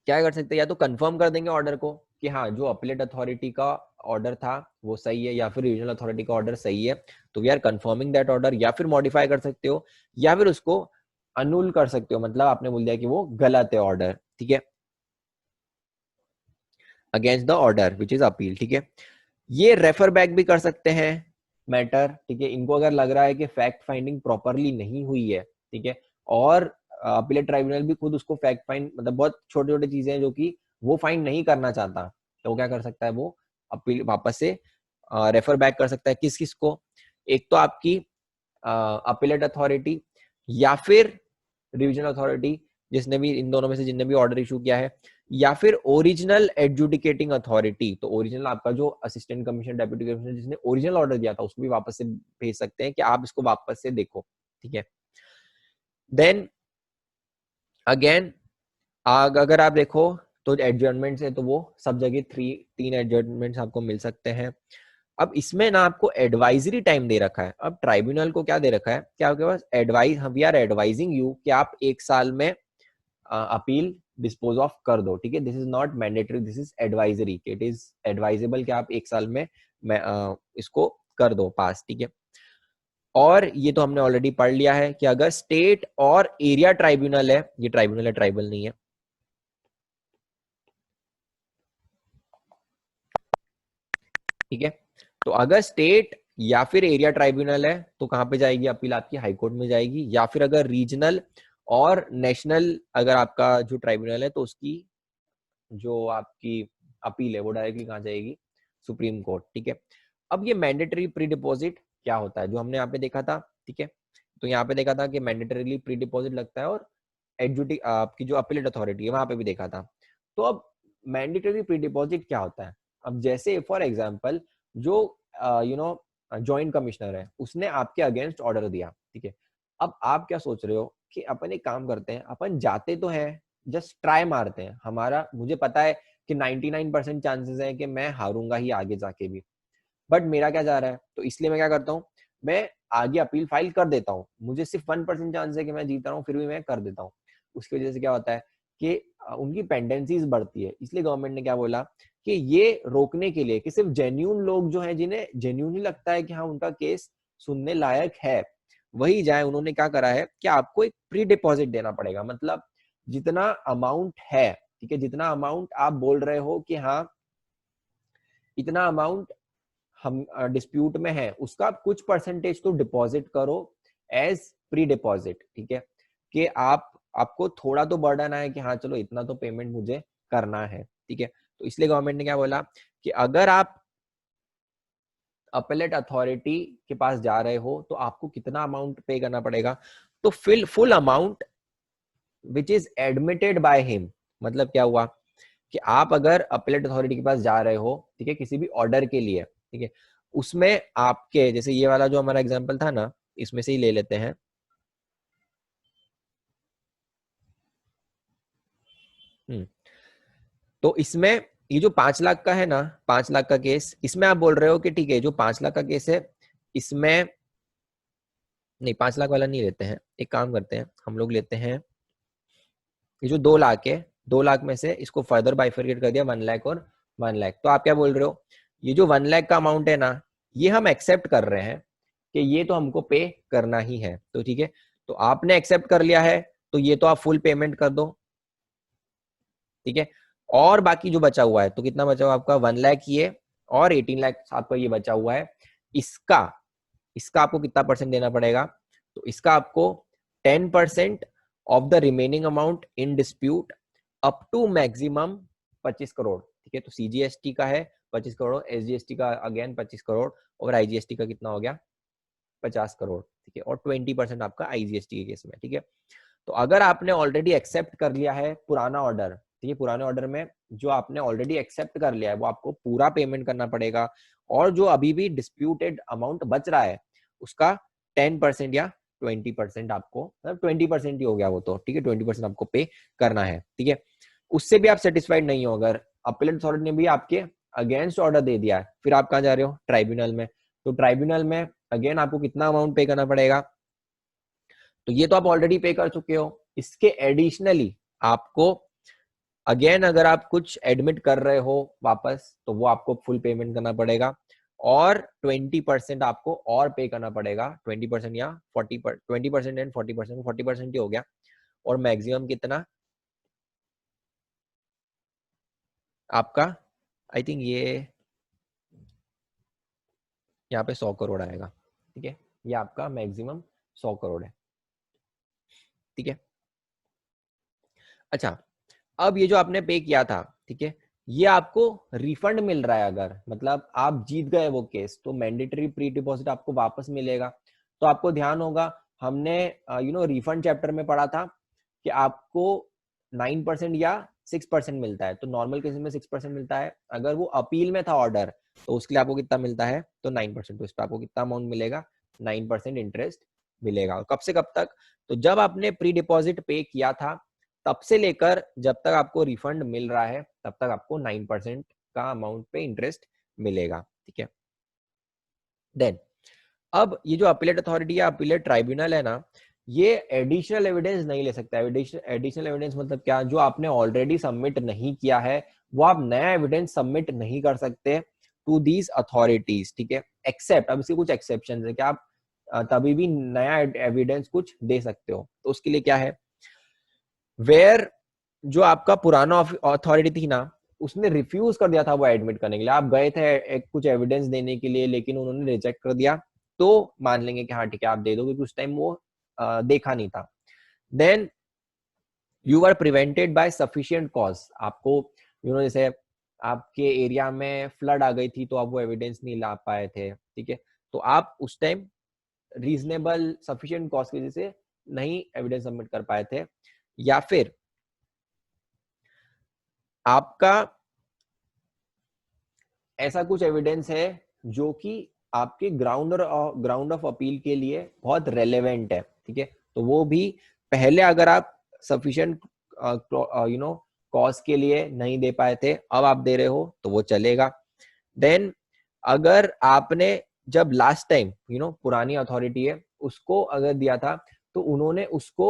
क्या कर सकते हैं, या तो कंफर्म कर देंगे ऑर्डर को कि हाँ जो अपीलेट अथॉरिटी का ऑर्डर था वो सही है, या फिर रीजनल अथॉरिटी का ऑर्डर सही है, तो we are confirming that order. या फिर मॉडिफाई कर सकते हो, या फिर उसको अनुल कर सकते हो, मतलब आपने बोल दिया कि वो गलत है ऑर्डर, ठीक है, against the order which is appeal, ठीक है। ये रेफर बैक भी कर सकते हैं मैटर, ठीक है। इनको अगर लग रहा है कि फैक्ट फाइंडिंग प्रॉपरली नहीं हुई है, ठीक है, और अपीलेट ट्राइब्यूनल भी खुद उसको फैक्ट फाइंड, मतलब बहुत छोटे छोटे चीजें हैं जो कि वो फाइंड नहीं करना चाहता, तो वो क्या कर सकता है, वो अपील वापस से रेफर बैक कर सकता है। किस किस को, एक तो आपकी अपीलेट अथॉरिटी, या फिर रिविजनल अथॉरिटी, जिसने भी इन दोनों में से जिसने भी ऑर्डर इशू किया है, या फिर ओरिजिनल एडजुडिकेटिंग अथॉरिटी। तो ओरिजिनल आपका जो असिस्टेंट कमिश्नर, डेप्यूटी कमिश्नर जिसने ओरिजिनल ऑर्डर दिया था उसको भी वापस से भेज सकते हैं कि आप इसको वापस से देखो, ठीक है। देन अगेन अगर आप देखो तो एडजर्नमेंट है, तो वो सब जगह 3 एडजर्नमेंट आपको मिल सकते हैं। अब इसमें ना आपको एडवाइजरी टाइम दे रखा है। अब ट्राइब्यूनल को क्या दे रखा है कि आपके पास advice, we are advising you कि आप 1 साल में अपील डिस्पोज ऑफ कर दो, ठीक है। This is not mandatory, this is advisory, it is advisable कि आप 1 साल में इसको कर दो पास, ठीक है। और ये तो हमने ऑलरेडी पढ़ लिया है कि अगर स्टेट और एरिया ट्राइब्यूनल है, ये ट्राइब्यूनल है, ट्राइबल नहीं है, ठीक है। तो अगर स्टेट या फिर एरिया ट्राइब्यूनल है तो कहां पे जाएगी अपील, आपकी हाईकोर्ट में जाएगी। या फिर अगर रीजनल और नेशनल अगर आपका जो ट्राइब्यूनल है तो उसकी जो आपकी अपील है वो डायरेक्टली कहाँ जाएगी, सुप्रीम कोर्ट, ठीक है। अब ये मैंडेटरी प्री डिपॉजिट क्या होता है, जो हमने यहाँ पे देखा था, ठीक है। तो यहाँ पे देखा था कि मैंडेटरीली प्री डिपॉजिट लगता है, और एडजुडिक आपकी जो अपीलेट अथॉरिटी है वहां पे भी देखा था। तो अब मैंडेटरी प्री डिपॉजिट क्या होता है, अब जैसे फॉर एग्जाम्पल जो ज्वाइंट कमिश्नर है उसने आपके अगेंस्ट ऑर्डर दिया, ठीक है। अब आप क्या सोच रहे हो कि अपन एक काम करते हैं, अपन जाते तो हैं, जस्ट ट्राई मारते हैं, हमारा मुझे पता है कि 99% चांसेस है कि मैं हारूंगा ही आगे जाके भी, बट मेरा क्या जा रहा है, तो इसलिए मैं क्या करता हूँ, मैं आगे अपील फाइल कर देता हूँ। मुझे सिर्फ 1% चांस है कि मैं जीत रहा हूँ, फिर भी मैं कर देता हूँ। उसकी वजह से क्या होता है कि उनकी पेंडेंसीज बढ़ती है। इसलिए गवर्नमेंट ने क्या बोला कि ये रोकने के लिए कि सिर्फ जेन्यून लोग जो हैं, जिन्हें जेन्यूनली लगता है कि हाँ उनका केस सुनने लायक है, वही जाए, उन्होंने क्या करा है कि आपको एक प्री डिपॉजिट देना पड़ेगा, मतलब जितना अमाउंट है, ठीक है, जितना अमाउंट आप बोल रहे हो कि हाँ इतना अमाउंट हम डिस्प्यूट में है, उसका कुछ परसेंटेज तो डिपॉजिट करो एज प्री डिपॉजिट, ठीक है, कि आपको थोड़ा तो बर्डन आए कि हाँ चलो इतना तो पेमेंट मुझे करना है, ठीक है। तो इसलिए गवर्नमेंट ने क्या बोला कि अगर आप अपीलेट अथॉरिटी के पास जा रहे हो तो आपको कितना अमाउंट पे करना पड़ेगा, तो full amount which is admitted by him. मतलब क्या हुआ कि आप अगर अपीलेट अथॉरिटी के पास जा रहे हो, ठीक है, किसी भी ऑर्डर के लिए, ठीक है, उसमें आपके जैसे ये वाला जो हमारा एग्जांपल था ना, इसमें से ही ले लेते हैं। तो इसमें ये जो 5 लाख का है ना, 5 लाख का केस, इसमें आप बोल रहे हो कि ठीक है जो 5 लाख का केस है इसमें नहीं, 5 लाख वाला नहीं लेते हैं, एक काम करते हैं हम लोग लेते हैं ये जो 2 लाख है, 2 लाख में से इसको फर्दर बाइफरकेट कर दिया 1 लाख और 1 लाख। तो आप क्या बोल रहे हो, ये जो 1 लाख का अमाउंट है ना, ये हम एक्सेप्ट कर रहे हैं कि ये तो हमको पे करना ही है, तो ठीक है, तो आपने एक्सेप्ट कर लिया है तो ये तो आप फुल पेमेंट कर दो, ठीक है। और बाकी जो बचा हुआ है, तो कितना बचा हुआ आपका 1 लाख ये और 18 लाख आपका ये बचा हुआ है, इसका इसका आपको कितना परसेंट देना पड़ेगा, तो इसका आपको 10% of the remaining amount in dispute up to maximum 25 crore, ठीक है। तो सीजीएसटी का है 25 करोड़, एसजीएसटी का अगेन 25 करोड़, और आईजीएसटी का कितना हो गया 50 करोड़, ठीक है, और 20% आपका आईजीएसटी के केस में, ठीक है। तो अगर आपने ऑलरेडी एक्सेप्ट कर लिया है पुराना ऑर्डर, ठीक है, पुराने ऑर्डर में जो आपने ऑलरेडी एक्सेप्ट कर लिया है वो आपको पूरा पेमेंट करना पड़ेगा, और जो अभी भी डिस्प्यूटेड अमाउंट बच रहा है उसका 10% या 20% आपको, मतलब 20% ही हो गया वो तो, ठीक है, 20% आपको पे करना है, ठीक है। उससे भी आप सेटिस्फाइड नहीं हो, अगर अपीलेट अथॉरिटी ने भी आपके अगेंस्ट ऑर्डर दे दिया है, फिर आप कहाँ जा रहे हो, ट्राइब्यूनल में। तो ट्राइब्यूनल में अगेन आपको कितना अमाउंट पे करना पड़ेगा, तो ये तो आप ऑलरेडी पे कर चुके हो, इसके एडिशनली आपको अगेन अगर आप कुछ एडमिट कर रहे हो वापस, तो वो आपको फुल पेमेंट करना पड़ेगा, और 20% आपको और पे करना पड़ेगा, 20% या 20% एंड 40%, 40% ही हो गया, और मैक्सिमम कितना आपका, आई थिंक ये यहाँ पे 100 करोड़ आएगा, ठीक है, ये आपका मैक्सिमम 100 करोड़ है, ठीक है। अच्छा, अब ये जो आपने पे किया था, ठीक है, ये आपको रिफंड मिल रहा है, अगर मतलब आप जीत गए वो केस, तो मैंडेटरी प्री डिपॉजिट आपको वापस मिलेगा। तो आपको ध्यान होगा हमने रिफंड चैप्टर में पढ़ा था कि आपको 9% या 6% मिलता है, तो नॉर्मल केस में 6% मिलता है, अगर वो अपील में था ऑर्डर तो उसके लिए आपको कितना मिलता है, तो 9%, तो इस पर आपको कितना अमाउंट मिलेगा, 9% इंटरेस्ट मिलेगा। कब से कब तक, तो जब आपने प्री डिपॉजिट पे किया था तब से लेकर जब तक आपको रिफंड मिल रहा है तब तक आपको 9% का अमाउंट पे इंटरेस्ट मिलेगा, ठीक है। देन अब ये जो अपीलेट अथॉरिटी या अपीलेट ट्राइब्यूनल है ना, ये एडिशनल एविडेंस नहीं ले सकता। एडिशनल एविडेंस मतलब क्या, जो आपने ऑलरेडी सबमिट नहीं किया है वो आप नया एविडेंस सबमिट नहीं कर सकते टू दीज अथॉरिटीज, ठीक है, एक्सेप्ट, अब इसके कुछ एक्सेप्शन है कि आप तभी भी नया एविडेंस कुछ दे सकते हो। तो उसके लिए क्या है, वेयर जो आपका पुराना अथॉरिटी थी ना, उसने रिफ्यूज कर दिया था वो एडमिट करने के लिए, आप गए थे एक कुछ एविडेंस देने के लिए लेकिन उन्होंने रिजेक्ट कर दिया, तो मान लेंगे कि हाँ ठीक है आप दे दो, क्योंकि उस टाइम वो देखा नहीं था। Then you are prevented by sufficient cause, आपको जैसे आपके एरिया में फ्लड आ गई थी तो आप वो एविडेंस नहीं ला पाए थे, ठीक है, तो आप उस टाइम रीजनेबल सफिशिएंट कॉज की वजह से नहीं एविडेंस सबमिट कर पाए थे, या फिर आपका ऐसा कुछ एविडेंस है जो कि आपके ग्राउंड ऑफ अपील के लिए बहुत रेलेवेंट है, ठीक है, तो वो भी पहले अगर आप सफिशिएंट कॉज के लिए नहीं दे पाए थे, अब आप दे रहे हो तो वो चलेगा। देन अगर आपने जब लास्ट टाइम पुरानी अथॉरिटी है उसको अगर दिया था तो उन्होंने उसको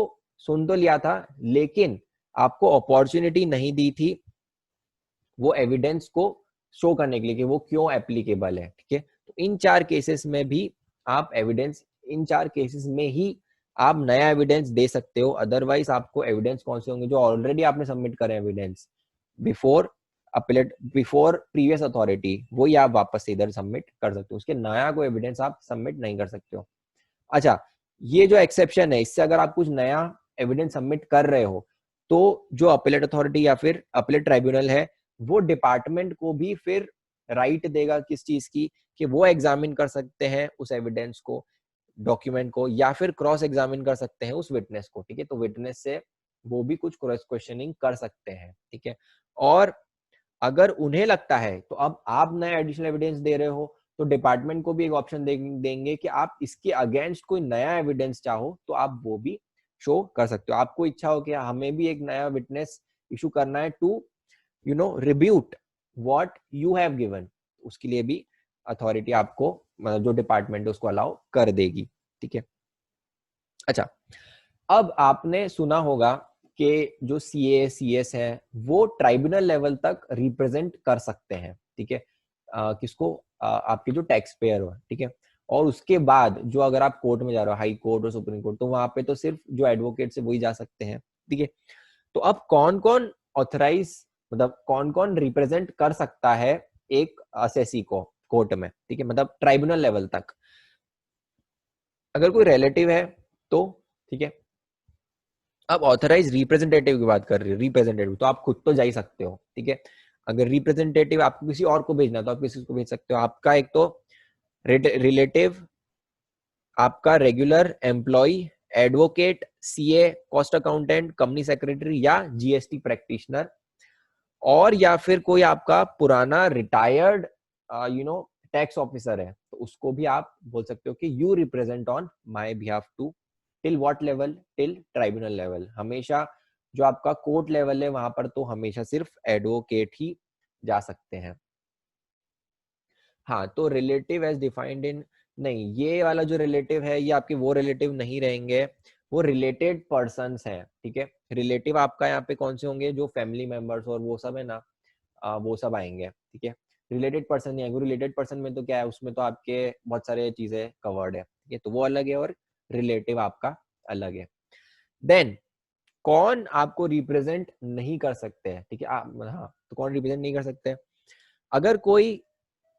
सुन तो लिया था लेकिन आपको अपॉर्चुनिटी नहीं दी थी वो एविडेंस को शो करने के लिए कि वो क्यों एप्लीकेबल है, ठीक है, तो इन 4 केसेस में भी आप एविडेंस इन 4 केसेस में ही आप नया एविडेंस दे सकते हो। अदरवाइज आपको एविडेंस कौन से होंगे, जो ऑलरेडी आपने सबमिट करे evidence before appellate, before previous authority, वो ही आप वापस से इधर सबमिट कर सकते हो। उसके नया कोई एविडेंस आप सबमिट नहीं कर सकते हो। अच्छा, ये जो एक्सेप्शन है, इससे अगर आप कुछ नया एविडेंस सबमिट कर रहे हो तो जो अपीलेट अथॉरिटी या फिर अपीलेट ट्राइब्यूनल है, वो डिपार्टमेंट को भी फिर राइट देगा किस चीज की, कि वो एग्जामिन कर सकते हैं उस एविडेंस को, डॉक्यूमेंट को, या फिर क्रॉस एग्जामिन कर सकते हैं उस विटनेस को। ठीक है, तो विटनेस से वो भी कुछ क्रॉस क्वेश्चनिंग कर सकते हैं। ठीक है, और अगर उन्हें लगता है तो अब आप नया एडिशनल एविडेंस दे रहे हो तो डिपार्टमेंट को भी एक ऑप्शन देंगे कि आप इसके अगेंस्ट कोई नया एविडेंस चाहो तो आप वो भी शो कर सकते हो। आपको इच्छा हो कि हमें भी एक नया विटनेस इशू करना है to rebut what you have given, उसके लिए भी अथॉरिटी आपको, मतलब जो डिपार्टमेंट है उसको अलाउ कर देगी। ठीक है, अच्छा, अब आपने सुना होगा कि जो सीए सीएस है वो ट्राइब्यूनल लेवल तक रिप्रेजेंट कर सकते हैं। ठीक है, किसको, आपके जो टैक्स पेयर हो। ठीक है, और उसके बाद जो अगर आप कोर्ट में जा रहे हो, हाई कोर्ट और सुप्रीम कोर्ट, तो वहां पे तो सिर्फ जो एडवोकेट है वही जा सकते हैं। ठीक है, तो अब कौन कौन ऑथराइज, मतलब कौन कौन रिप्रेजेंट कर सकता है एक असेसी को कोर्ट में। ठीक है, मतलब ट्राइब्यूनल लेवल तक। अगर कोई रिलेटिव है तो ठीक है, अब ऑथराइज रिप्रेजेंटेटिव की बात कर रही है, रिप्रेजेंटेटिव तो आप खुद तो जा ही सकते हो। ठीक है, अगर रिप्रेजेंटेटिव आपको किसी और को भेजना तो आप किसी को भेज सकते हो। आपका एक तो रिलेटिव, आपका regular employee, advocate, CA, cost accountant, company secretary या जीएसटी प्रैक्टिशनर, और या फिर कोई आपका पुराना रिटायर्ड टैक्स ऑफिसर है तो उसको भी आप बोल सकते हो कि you represent on my behalf to, till what level, till tribunal level. हमेशा जो आपका कोर्ट लेवल है वहां पर तो हमेशा सिर्फ एडवोकेट ही जा सकते हैं। हाँ, तो रिलेटिव एज डिफाइंड इन, नहीं, ये वाला जो रिलेटिव है ये आपके वो रिलेटिव नहीं रहेंगे, वो रिलेटेड पर्सन्स हैं। ठीक है, रिलेटिव आपका यहाँ पे कौन से होंगे, जो फैमिली मेंबर्स और वो सब है ना, वो सब आएंगे। ठीक है, रिलेटेड पर्सन नहीं आएंगे। रिलेटेड पर्सन में तो क्या है, उसमें तो आपके बहुत सारे चीजें कवर्ड है। ठीक है, तो वो अलग है और रिलेटिव आपका अलग है। देन कौन आपको रिप्रेजेंट नहीं कर सकते हैं। ठीक है, हाँ, तो कौन रिप्रेजेंट नहीं कर सकते हैं, अगर कोई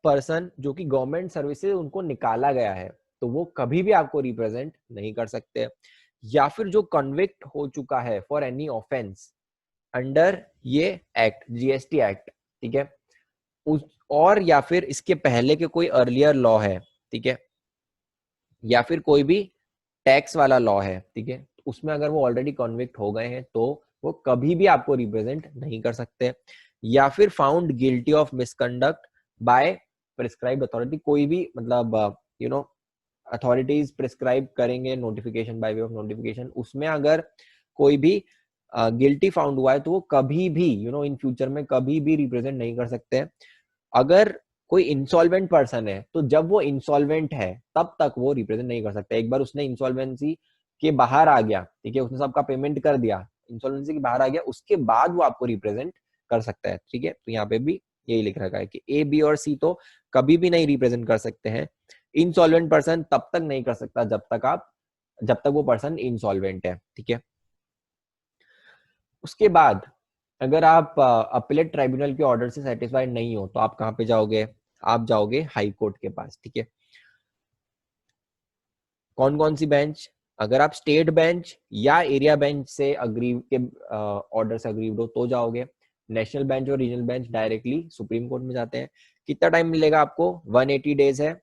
पर्सन जो कि गवर्नमेंट सर्विस से उनको निकाला गया है तो वो कभी भी आपको रिप्रेजेंट नहीं कर सकते, या फिर जो कन्विक्ट हो चुका है फॉर एनी ऑफेंस अंडर ये एक्ट, जीएसटी एक्ट। ठीक है, उस, और या फिर इसके पहले के कोई अर्लियर लॉ है। ठीक है, या फिर कोई भी टैक्स वाला लॉ है। ठीक है, उसमें अगर वो ऑलरेडी कन्विक्ट हो गए हैं तो वो कभी भी आपको रिप्रेजेंट नहीं कर सकते, या फिर found guilty of misconduct by prescribed authority, कोई भी मतलब अथॉरिटीज प्रिस्क्राइब करेंगे notification, by way of notification, उसमें अगर कोई भी गिल्टी फाउंड हुआ है तो वो कभी भी इन फ्यूचर में कभी भी रिप्रेजेंट नहीं कर सकते। अगर कोई इंसॉल्वेंट पर्सन है तो जब वो इंसॉल्वेंट है तब तक वो रिप्रेजेंट नहीं कर सकता। एक बार उसने इंसॉल्वेंसी के बाहर आ गया, ठीक है, उसने सबका पेमेंट कर दिया, इंसॉल्वेंसी के बाहर आ गया, उसके बाद वो आपको रिप्रेजेंट कर सकता है। ठीक है, तो यहाँ पे भी यही लिख रखा है कि ए, बी और सी तो कभी भी नहीं रिप्रेजेंट कर सकते हैं। इंसॉल्वेंट पर्सन तब तक नहीं कर सकता जब तक वो पर्सन इंसॉल्वेंट है। ठीक है, उसके बाद अगर आप अपीलेट ट्राइब्यूनल के ऑर्डर से सेटिस्फाइड नहीं हो तो आप कहाँ पे जाओगे, आप जाओगे हाई कोर्ट के पास। ठीक है, कौन कौन सी बेंच, अगर आप स्टेट बेंच या एरिया बेंच से अग्रीव के ऑर्डर से अग्रीव्ड हो तो जाओगे। नेशनल बेंच और regional bench directly supreme court में जाते हैं। कितना टाइम मिलेगा आपको, 180 डेज है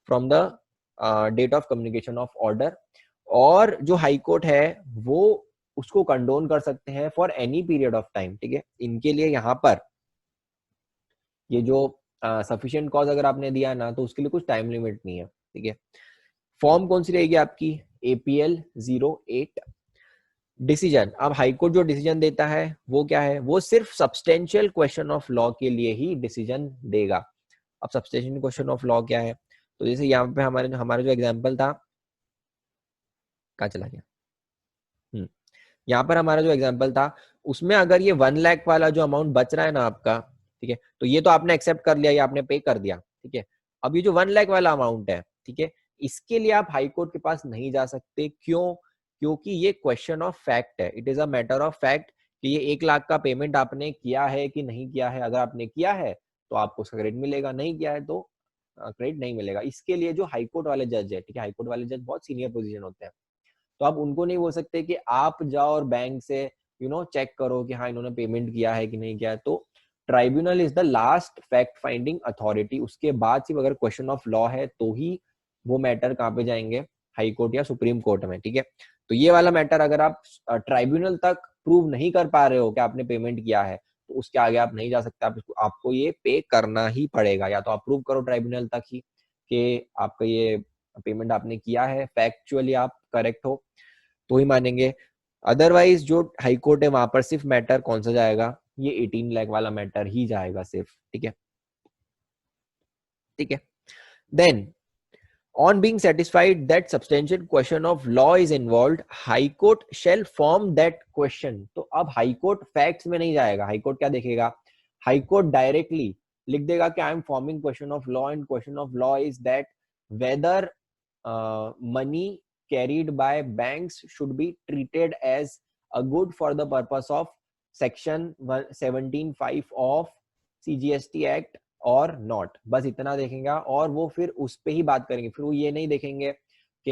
from the date of communication of order. और जो हाई कोर्ट है वो उसको कंडोन कर सकते हैं for any period of time. ठीक है, इनके लिए यहाँ पर ये जो सफिशिएंट कॉज अगर आपने दिया ना तो उसके लिए कुछ टाइम लिमिट नहीं है। ठीक है, फॉर्म कौन सी रहेगी आपकी, APL 08 डिसीजन। अब हाईकोर्ट जो डिसीजन देता है वो क्या है, वो सिर्फ सब्सटेंशियल क्वेश्चन ऑफ लॉ के लिए ही डिसीजन देगा। अब सब्सटेंशियल क्वेश्चन ऑफ लॉ क्या है, तो जैसे यहाँ पे हमारा जो एग्जाम्पल था, कहाँ चला गया, यहाँ पर हमारा जो एग्जाम्पल था उसमें अगर ये 1 लाख वाला जो अमाउंट बच रहा है ना आपका, ठीक है, तो ये तो आपने एक्सेप्ट कर लिया, ये आपने पे कर दिया। ठीक है, अब ये जो 1 लाख वाला अमाउंट है, ठीक है, इसके लिए आप हाई कोर्ट के पास नहीं जा सकते। क्यों? क्योंकि ये क्वेश्चन ऑफ फैक्ट है, it is a matter of fact कि ये 1 लाख का पेमेंट आपने किया है कि नहीं किया है। अगर आपने किया है तो आपको उसका क्रेडिट मिलेगा, नहीं किया है तो क्रेडिट नहीं मिलेगा। इसके लिए जो हाई कोर्ट वाले जज है, ठीक है, हाई कोर्ट वाले जज बहुत सीनियर पोजीशन होते हैं, तो आप उनको नहीं बोल सकते कि आप जाओ और बैंक से चेक करो कि हाँ इन्होंने पेमेंट किया है कि नहीं किया है। तो tribunal is the last fact finding authority. उसके बाद सिर्फ अगर क्वेश्चन ऑफ लॉ है तो ही वो मैटर कहाँ पे जाएंगे, हाई कोर्ट या सुप्रीम कोर्ट में, ठीक है। तो ये वाला मैटर अगर आप ट्राइब्यूनल तक प्रूव नहीं कर पा रहे हो कि आपने पेमेंट किया है, तो उसके आगे आप नहीं जा सकते। आपको ये पे करना ही पड़ेगा, या तो आप प्रूव करो ट्राइब्यूनल तक ही कि आपका ये पेमेंट आपने किया है, फैक्चुअली आप करेक्ट हो, तो ही मानेंगे। अदरवाइज जो हाई कोर्ट है वहां पर सिर्फ मैटर कौन सा जाएगा, ये 18 लाख वाला मैटर ही जाएगा सिर्फ, ठीक है, ठीक है। Then on being satisfied that substantial question of law is involved, high court shall form that question। तो अब हाई कोर्ट फैक्ट्स में नहीं जाएगा, हाई कोर्ट क्या देखेगा, हाई कोर्ट डायरेक्टली लिख देगा कि I am forming question of law, and question of law is that whether money carried by banks should be treated as a good for the purpose of section 17(5) of CGST Act और not. बस इतना देखेंगे और वो फिर उस पे ही बात करेंगे। फिर वो ये नहीं देखेंगे कि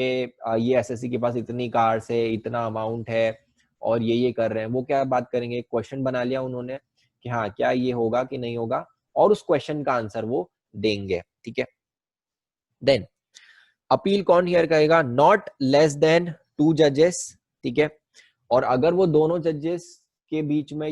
ये एसएससी के पास इतनी कार्स है, इतना अमाउंट है और ये कर रहे हैं। वो क्या बात करेंगे, क्वेश्चन बना लिया उन्होंने कि हाँ क्या ये होगा कि नहीं होगा, और उस क्वेश्चन का आंसर वो देंगे, ठीक है। देन अपील कौन हियर करेगा, नॉट लेस देन 2 जजेस, ठीक है। और अगर वो दोनों जजेस के बीच में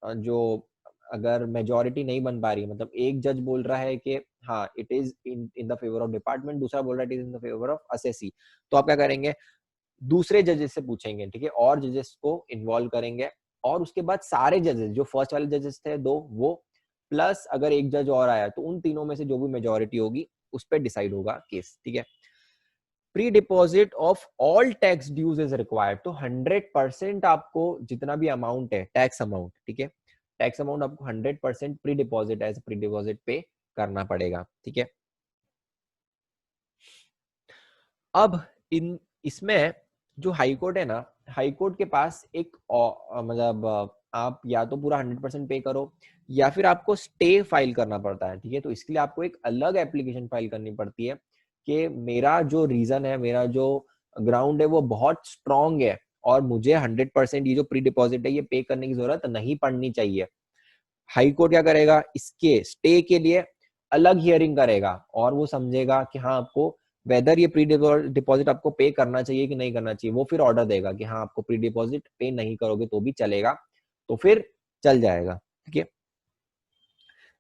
जो अगर मेजोरिटी नहीं बन पा रही, मतलब एक जज बोल रहा है कि हाँ it is in the favour of department, दूसरा बोल रहा है it is in the favour of assessee, तो आप क्या करेंगे, दूसरे जजेस से पूछेंगे, ठीक है, और जजेस को इन्वॉल्व करेंगे। और उसके बाद सारे जजेस जो फर्स्ट वाले जजेस थे 2, वो प्लस अगर एक जज और आया तो उन तीनों में से जो भी मेजोरिटी होगी उस पर डिसाइड होगा केस, ठीक है। Pre deposit of all tax dues is required. तो 100% आपको जितना भी अमाउंट है टैक्स अमाउंट, ठीक है, टैक्स अमाउंट आपको 100% pre deposit as pre deposit pay करना पड़ेगा, ठीक है। अब इसमें जो हाई कोर्ट है ना, हाई कोर्ट के पास एक मतलब आप या तो पूरा 100% पे करो या फिर आपको स्टे फाइल करना पड़ता है, ठीक है। तो इसके लिए आपको एक अलग एप्लीकेशन फाइल करनी पड़ती है कि मेरा जो रीजन है, मेरा जो ग्राउंड है वो बहुत स्ट्रांग है और मुझे 100% ये जो प्री डिपॉजिट है ये पे करने की जरूरत नहीं पड़नी चाहिए। हाई कोर्ट क्या करेगा, इसके स्टे के लिए अलग हियरिंग करेगा और वो समझेगा कि हाँ आपको वेदर ये प्री डिपॉजिट आपको पे करना चाहिए कि नहीं करना चाहिए। वो फिर ऑर्डर देगा कि हाँ आपको प्री डिपॉजिट पे नहीं करोगे तो भी चलेगा, तो फिर चल जाएगा, ठीक है।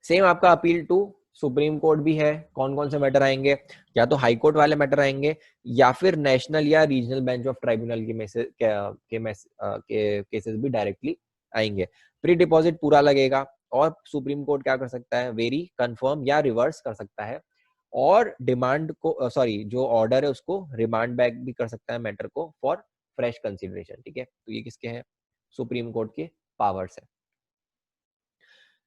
सेम आपका अपील टू सुप्रीम कोर्ट भी है। कौन कौन से मैटर आएंगे, या तो हाई कोर्ट वाले मैटर आएंगे या फिर नेशनल या रीजनल बेंच ऑफ ट्राइब्यूनल के केसेस भी डायरेक्टली आएंगे। प्री डिपॉजिट पूरा लगेगा और सुप्रीम कोर्ट क्या कर सकता है, वेरी कंफर्म या रिवर्स कर सकता है, और डिमांड को सॉरी जो ऑर्डर है उसको रिमांड बैक भी कर सकता है मैटर को फॉर फ्रेश कंसिडरेशन, ठीक है। तो ये किसके हैं, सुप्रीम कोर्ट के पावर्स है।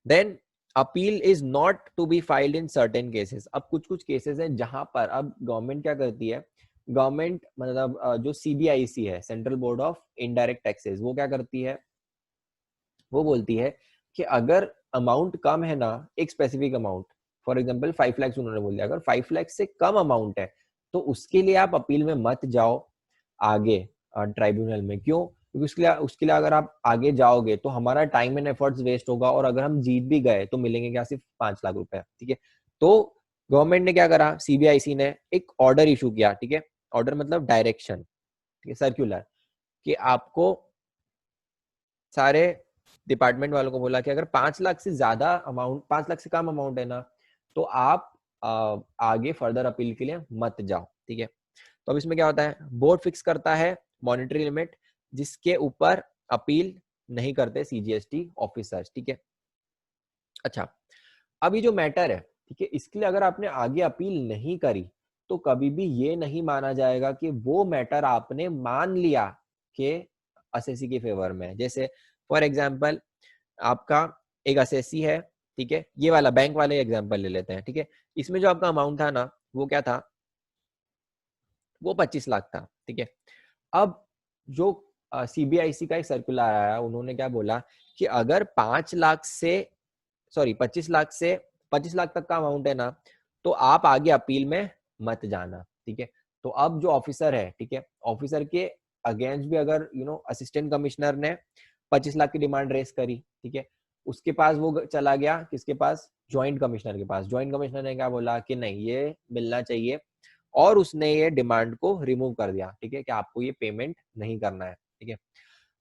Then appeal is not to be filed in certain cases. अब कुछ कुछ केसेस हैं जहां पर अब गवर्नमेंट क्या करती है, गवर्नमेंट मतलब जो सीबीआईसी है, central board of indirect taxes, वो क्या करती है, वो बोलती है कि अगर अमाउंट कम है ना, एक specific amount, for example 5 lakh उन्होंने बोल दिया, अगर 5 लाख से कम अमाउंट है तो उसके लिए आप अपील में मत जाओ आगे ट्राइब्यूनल में। क्यों, क्योंकि उसके लिए अगर आप आगे जाओगे तो हमारा टाइम एंड एफर्ट्स वेस्ट होगा, और अगर हम जीत भी गए तो मिलेंगे क्या, सिर्फ 5 लाख रुपए, ठीक है। तो गवर्नमेंट ने क्या करा, सीबीआईसी ने एक ऑर्डर इशू किया, ठीक है, ऑर्डर मतलब डायरेक्शन, ठीक है, सर्क्यूलर, कि आपको सारे डिपार्टमेंट वालों को बोला कि अगर 5 लाख से ज्यादा अमाउंट, 5 लाख से कम अमाउंट है ना, तो आप आगे फर्दर अपील के लिए मत जाओ, ठीक है। तो अब इसमें क्या होता है, बोर्ड फिक्स करता है मॉनेटरी लिमिट जिसके ऊपर अपील नहीं करते सीजीएसटी ऑफिसर्स, ठीक है। अच्छा, अब ये जो मैटर है, ठीक है, इसके लिए अगर आपने आगे अपील नहीं करी तो कभी भी ये नहीं माना जाएगा कि वो मैटर आपने मान लिया कि असेसी के फेवर में। जैसे फॉर एग्जांपल आपका एक असेसी है, ठीक है, ये वाला बैंक वाले एग्जांपल ले लेते हैं, ठीक है। इसमें जो आपका अमाउंट था ना, वो क्या था, वो 25 लाख था, ठीक है। अब जो सीबीआईसी का एक सर्कुलर आया, उन्होंने क्या बोला कि अगर 5 लाख से 25 लाख तक का अमाउंट है ना, तो आप आगे अपील में मत जाना, ठीक है। तो अब जो ऑफिसर है, ठीक है, ऑफिसर के अगेंस्ट भी अगर असिस्टेंट कमिश्नर ने 25 लाख की डिमांड रेस करी, ठीक है, उसके पास वो चला गया, किसके पास, ज्वाइंट कमिश्नर के पास। ज्वाइंट कमिश्नर ने क्या बोला कि नहीं, ये मिलना चाहिए, और उसने ये डिमांड को रिमूव कर दिया, ठीक है, कि आपको ये पेमेंट नहीं करना है, ठीक है।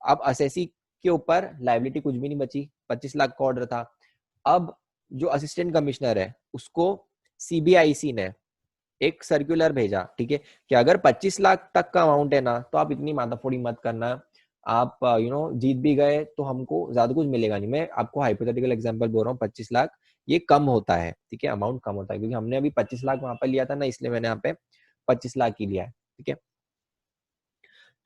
अब असेसी के ऊपर लाइबिलिटी कुछ भी नहीं बची, 25 लाख का ऑर्डर था। अब जो असिस्टेंट कमिश्नर है, उसको सीबीआईसी ने एक सर्कुलर भेजा, ठीक है, कि अगर 25 लाख तक का अमाउंट है ना, तो आप इतनी माथाफोड़ी मत करना। आप जीत भी गए तो हमको ज्यादा कुछ मिलेगा नहीं। मैं आपको हाइपोथेटिकल एग्जांपल बोल रहा हूँ, 25 लाख ये कम होता है, ठीक है, अमाउंट कम होता है, क्योंकि हमने अभी 25 लाख वहां पर लिया था ना, इसलिए मैंने यहाँ पे 25 लाख ही लिया है, ठीक है।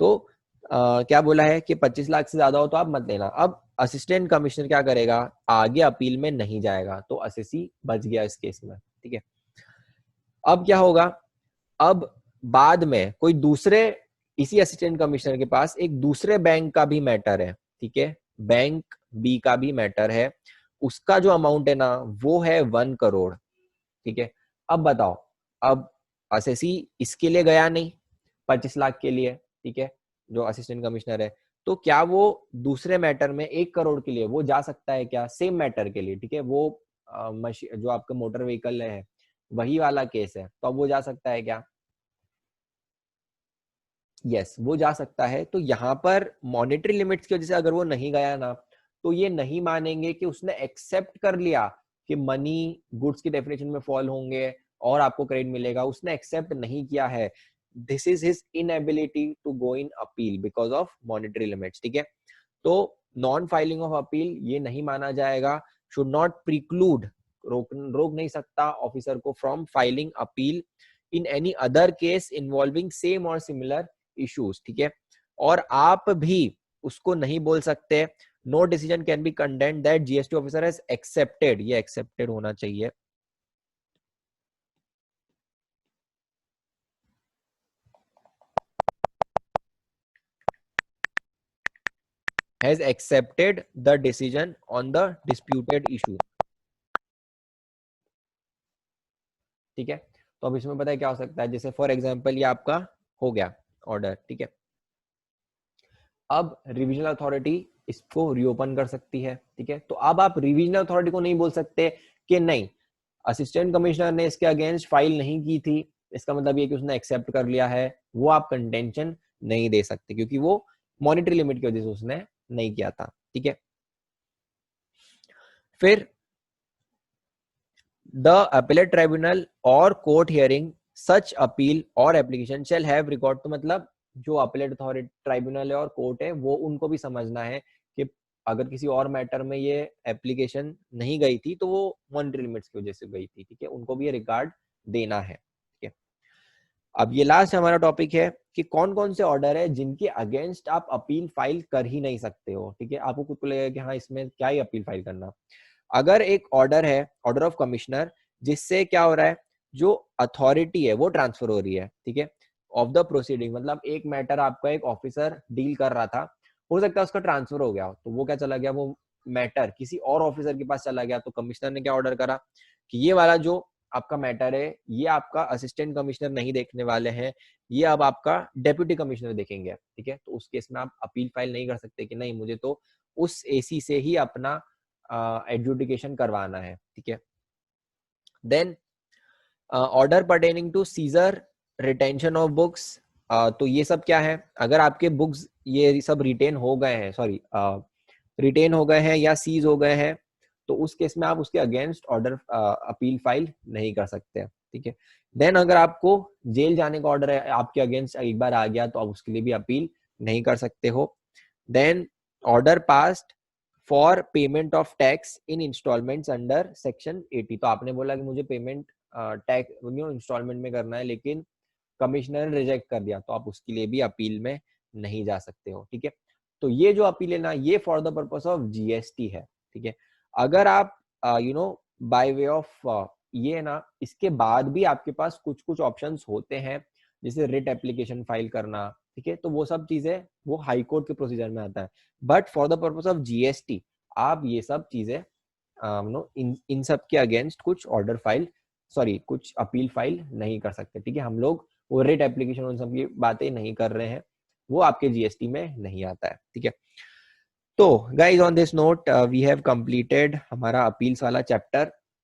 तो क्या बोला है कि 25 लाख से ज्यादा हो तो आप मत लेना। अब असिस्टेंट कमिश्नर क्या करेगा, आगे अपील में नहीं जाएगा, तो असेसी बच गया इस केस में, ठीक है। अब क्या होगा, अब बाद में कोई दूसरे, इसी असिस्टेंट कमिश्नर के पास एक दूसरे बैंक का भी मैटर है, ठीक है, बैंक बी का भी मैटर है, उसका जो अमाउंट है ना, वो है 1 करोड़, ठीक है। अब बताओ, अब असेसी इसके लिए गया नहीं 25 लाख के लिए, ठीक है, जो असिस्टेंट कमिश्नर है, तो क्या वो दूसरे मैटर में 1 करोड़ के लिए वो जा सकता है क्या, सेम मैटर के लिए, ठीक है, वो जो आपका मोटर व्हीकल है वही वाला केस है, तो अब वो जा सकता है क्या, यस वो जा सकता है। तो यहाँ पर मॉनेटरी लिमिट्स की वजह से अगर वो नहीं गया ना, तो ये नहीं मानेंगे कि उसने एक्सेप्ट कर लिया कि मनी गुड्स की डेफिनेशन में फॉल होंगे और आपको क्रेडिट मिलेगा, उसने एक्सेप्ट नहीं किया है। This is his inability to go in appeal because of monetary limits, ठीक है। तो नॉन फाइलिंग ऑफ अपील ये नहीं माना जाएगा, शुड नॉट प्रिक्लूड, रोक नहीं सकता ऑफिसर को from filing appeal in any other case involving same और सिमिलर इश्यूज, ठीक है। और आप भी उसको नहीं बोल सकते no decision can be condemned that GST officer has accepted, ये एक्सेप्टेड होना चाहिए, has accepted the decision on the disputed issue, ठीक है। तो अब इसमें पता है क्या हो सकता है, जैसे फॉर एग्जांपल ये आपका हो गया ऑर्डर, ठीक है। अब रिविजनल अथॉरिटी इसको रीओपन कर सकती है, ठीक है। तो अब आप रिविजनल अथॉरिटी को नहीं बोल सकते कि नहीं, असिस्टेंट कमिश्नर ने इसके अगेंस्ट फाइल नहीं की थी, इसका मतलब ये कि उसने एक्सेप्ट कर लिया है, वो आप कंटेंशन नहीं दे सकते, क्योंकि वो मॉनेटरी लिमिट की वजह से उसने नहीं किया था, ठीक है। फिर द अपीलेट ट्राइब्यूनल और कोर्ट हियरिंग सच अपील और एप्लीकेशन शेल हैव रिकॉर्ड, तो मतलब जो अपीलेट अथॉरिटी ट्राइब्यूनल है और कोर्ट है, वो उनको भी समझना है कि अगर किसी और मैटर में ये एप्लीकेशन नहीं गई थी तो वो मॉनेटरी लिमिट्स की वजह से गई थी, ठीक है, उनको भी ये रिकॉर्ड देना है, ठीक है। अब ये लास्ट हमारा टॉपिक है कि कौन कौन से ऑर्डर है जिनके अगेंस्ट आप अपील फाइल कर ही नहीं सकते हो, ठीक है। आपको खुद को लगेगा कि हाँ इसमें क्या ही अपील फाइल करना। अगर एक ऑर्डर है, ऑर्डर ऑफ कमिश्नर, जिससे क्या हो रहा है, जो अथॉरिटी है वो ट्रांसफर हो रही है, ठीक है, ऑफ द प्रोसीडिंग, मतलब एक मैटर आपका एक ऑफिसर डील कर रहा था, हो सकता है उसका ट्रांसफर हो गया, तो वो क्या चला गया, वो मैटर किसी और ऑफिसर के पास चला गया, तो कमिश्नर ने क्या ऑर्डर करा कि ये वाला जो आपका मैटर है, ये आपका असिस्टेंट कमिश्नर नहीं देखने वाले हैं, ये अब आपका डेप्यूटी कमिश्नर देखेंगे, ठीक है। तो उस केस में आप अपील फाइल नहीं कर सकते कि नहीं मुझे तो उस एसी से ही अपना एडजुडिकेशन करवाना है, ठीक है। Then order pertaining to seizure retention of books, तो ये सब क्या है, अगर आपके बुक्स ये सब रिटेन हो गए हैं, सॉरी रिटेन हो गए हैं या सीज हो गए हैं, तो उस केस में आप उसके अगेंस्ट ऑर्डर अपील फाइल नहीं कर सकते, ठीक है। देन अगर आपको जेल जाने का ऑर्डर है आपके अगेंस्ट एक बार आ गया, तो आप उसके लिए भी अपील नहीं कर सकते हो। Then order passed for payment of tax in instalments under section 80, तो आपने बोला कि मुझे पेमेंट टैक्स इंस्टॉलमेंट में करना है, लेकिन कमिश्नर ने रिजेक्ट कर दिया, तो आप उसके लिए भी अपील में नहीं जा सकते हो, ठीक है। तो ये जो अपील है ना, ये for the purpose of GST है, ठीक है। अगर आप बाय वे ऑफ ये ना, इसके बाद भी आपके पास कुछ कुछ ऑप्शंस होते हैं जैसे रिट एप्लीकेशन फाइल करना, ठीक है, तो वो सब चीजें वो हाई कोर्ट के प्रोसीजर में आता है। But for the purpose of GST आप ये सब चीजें नो इन सब के अगेंस्ट कुछ ऑर्डर फाइल, सॉरी कुछ अपील फाइल नहीं कर सकते, ठीक है। हम लोग वो रेट एप्लीकेशन उन सब की बातें नहीं कर रहे हैं, वो आपके जीएसटी में नहीं आता है, ठीक है। तो guys on this note we have completed हमारा अपील्स वाला चैप्टर।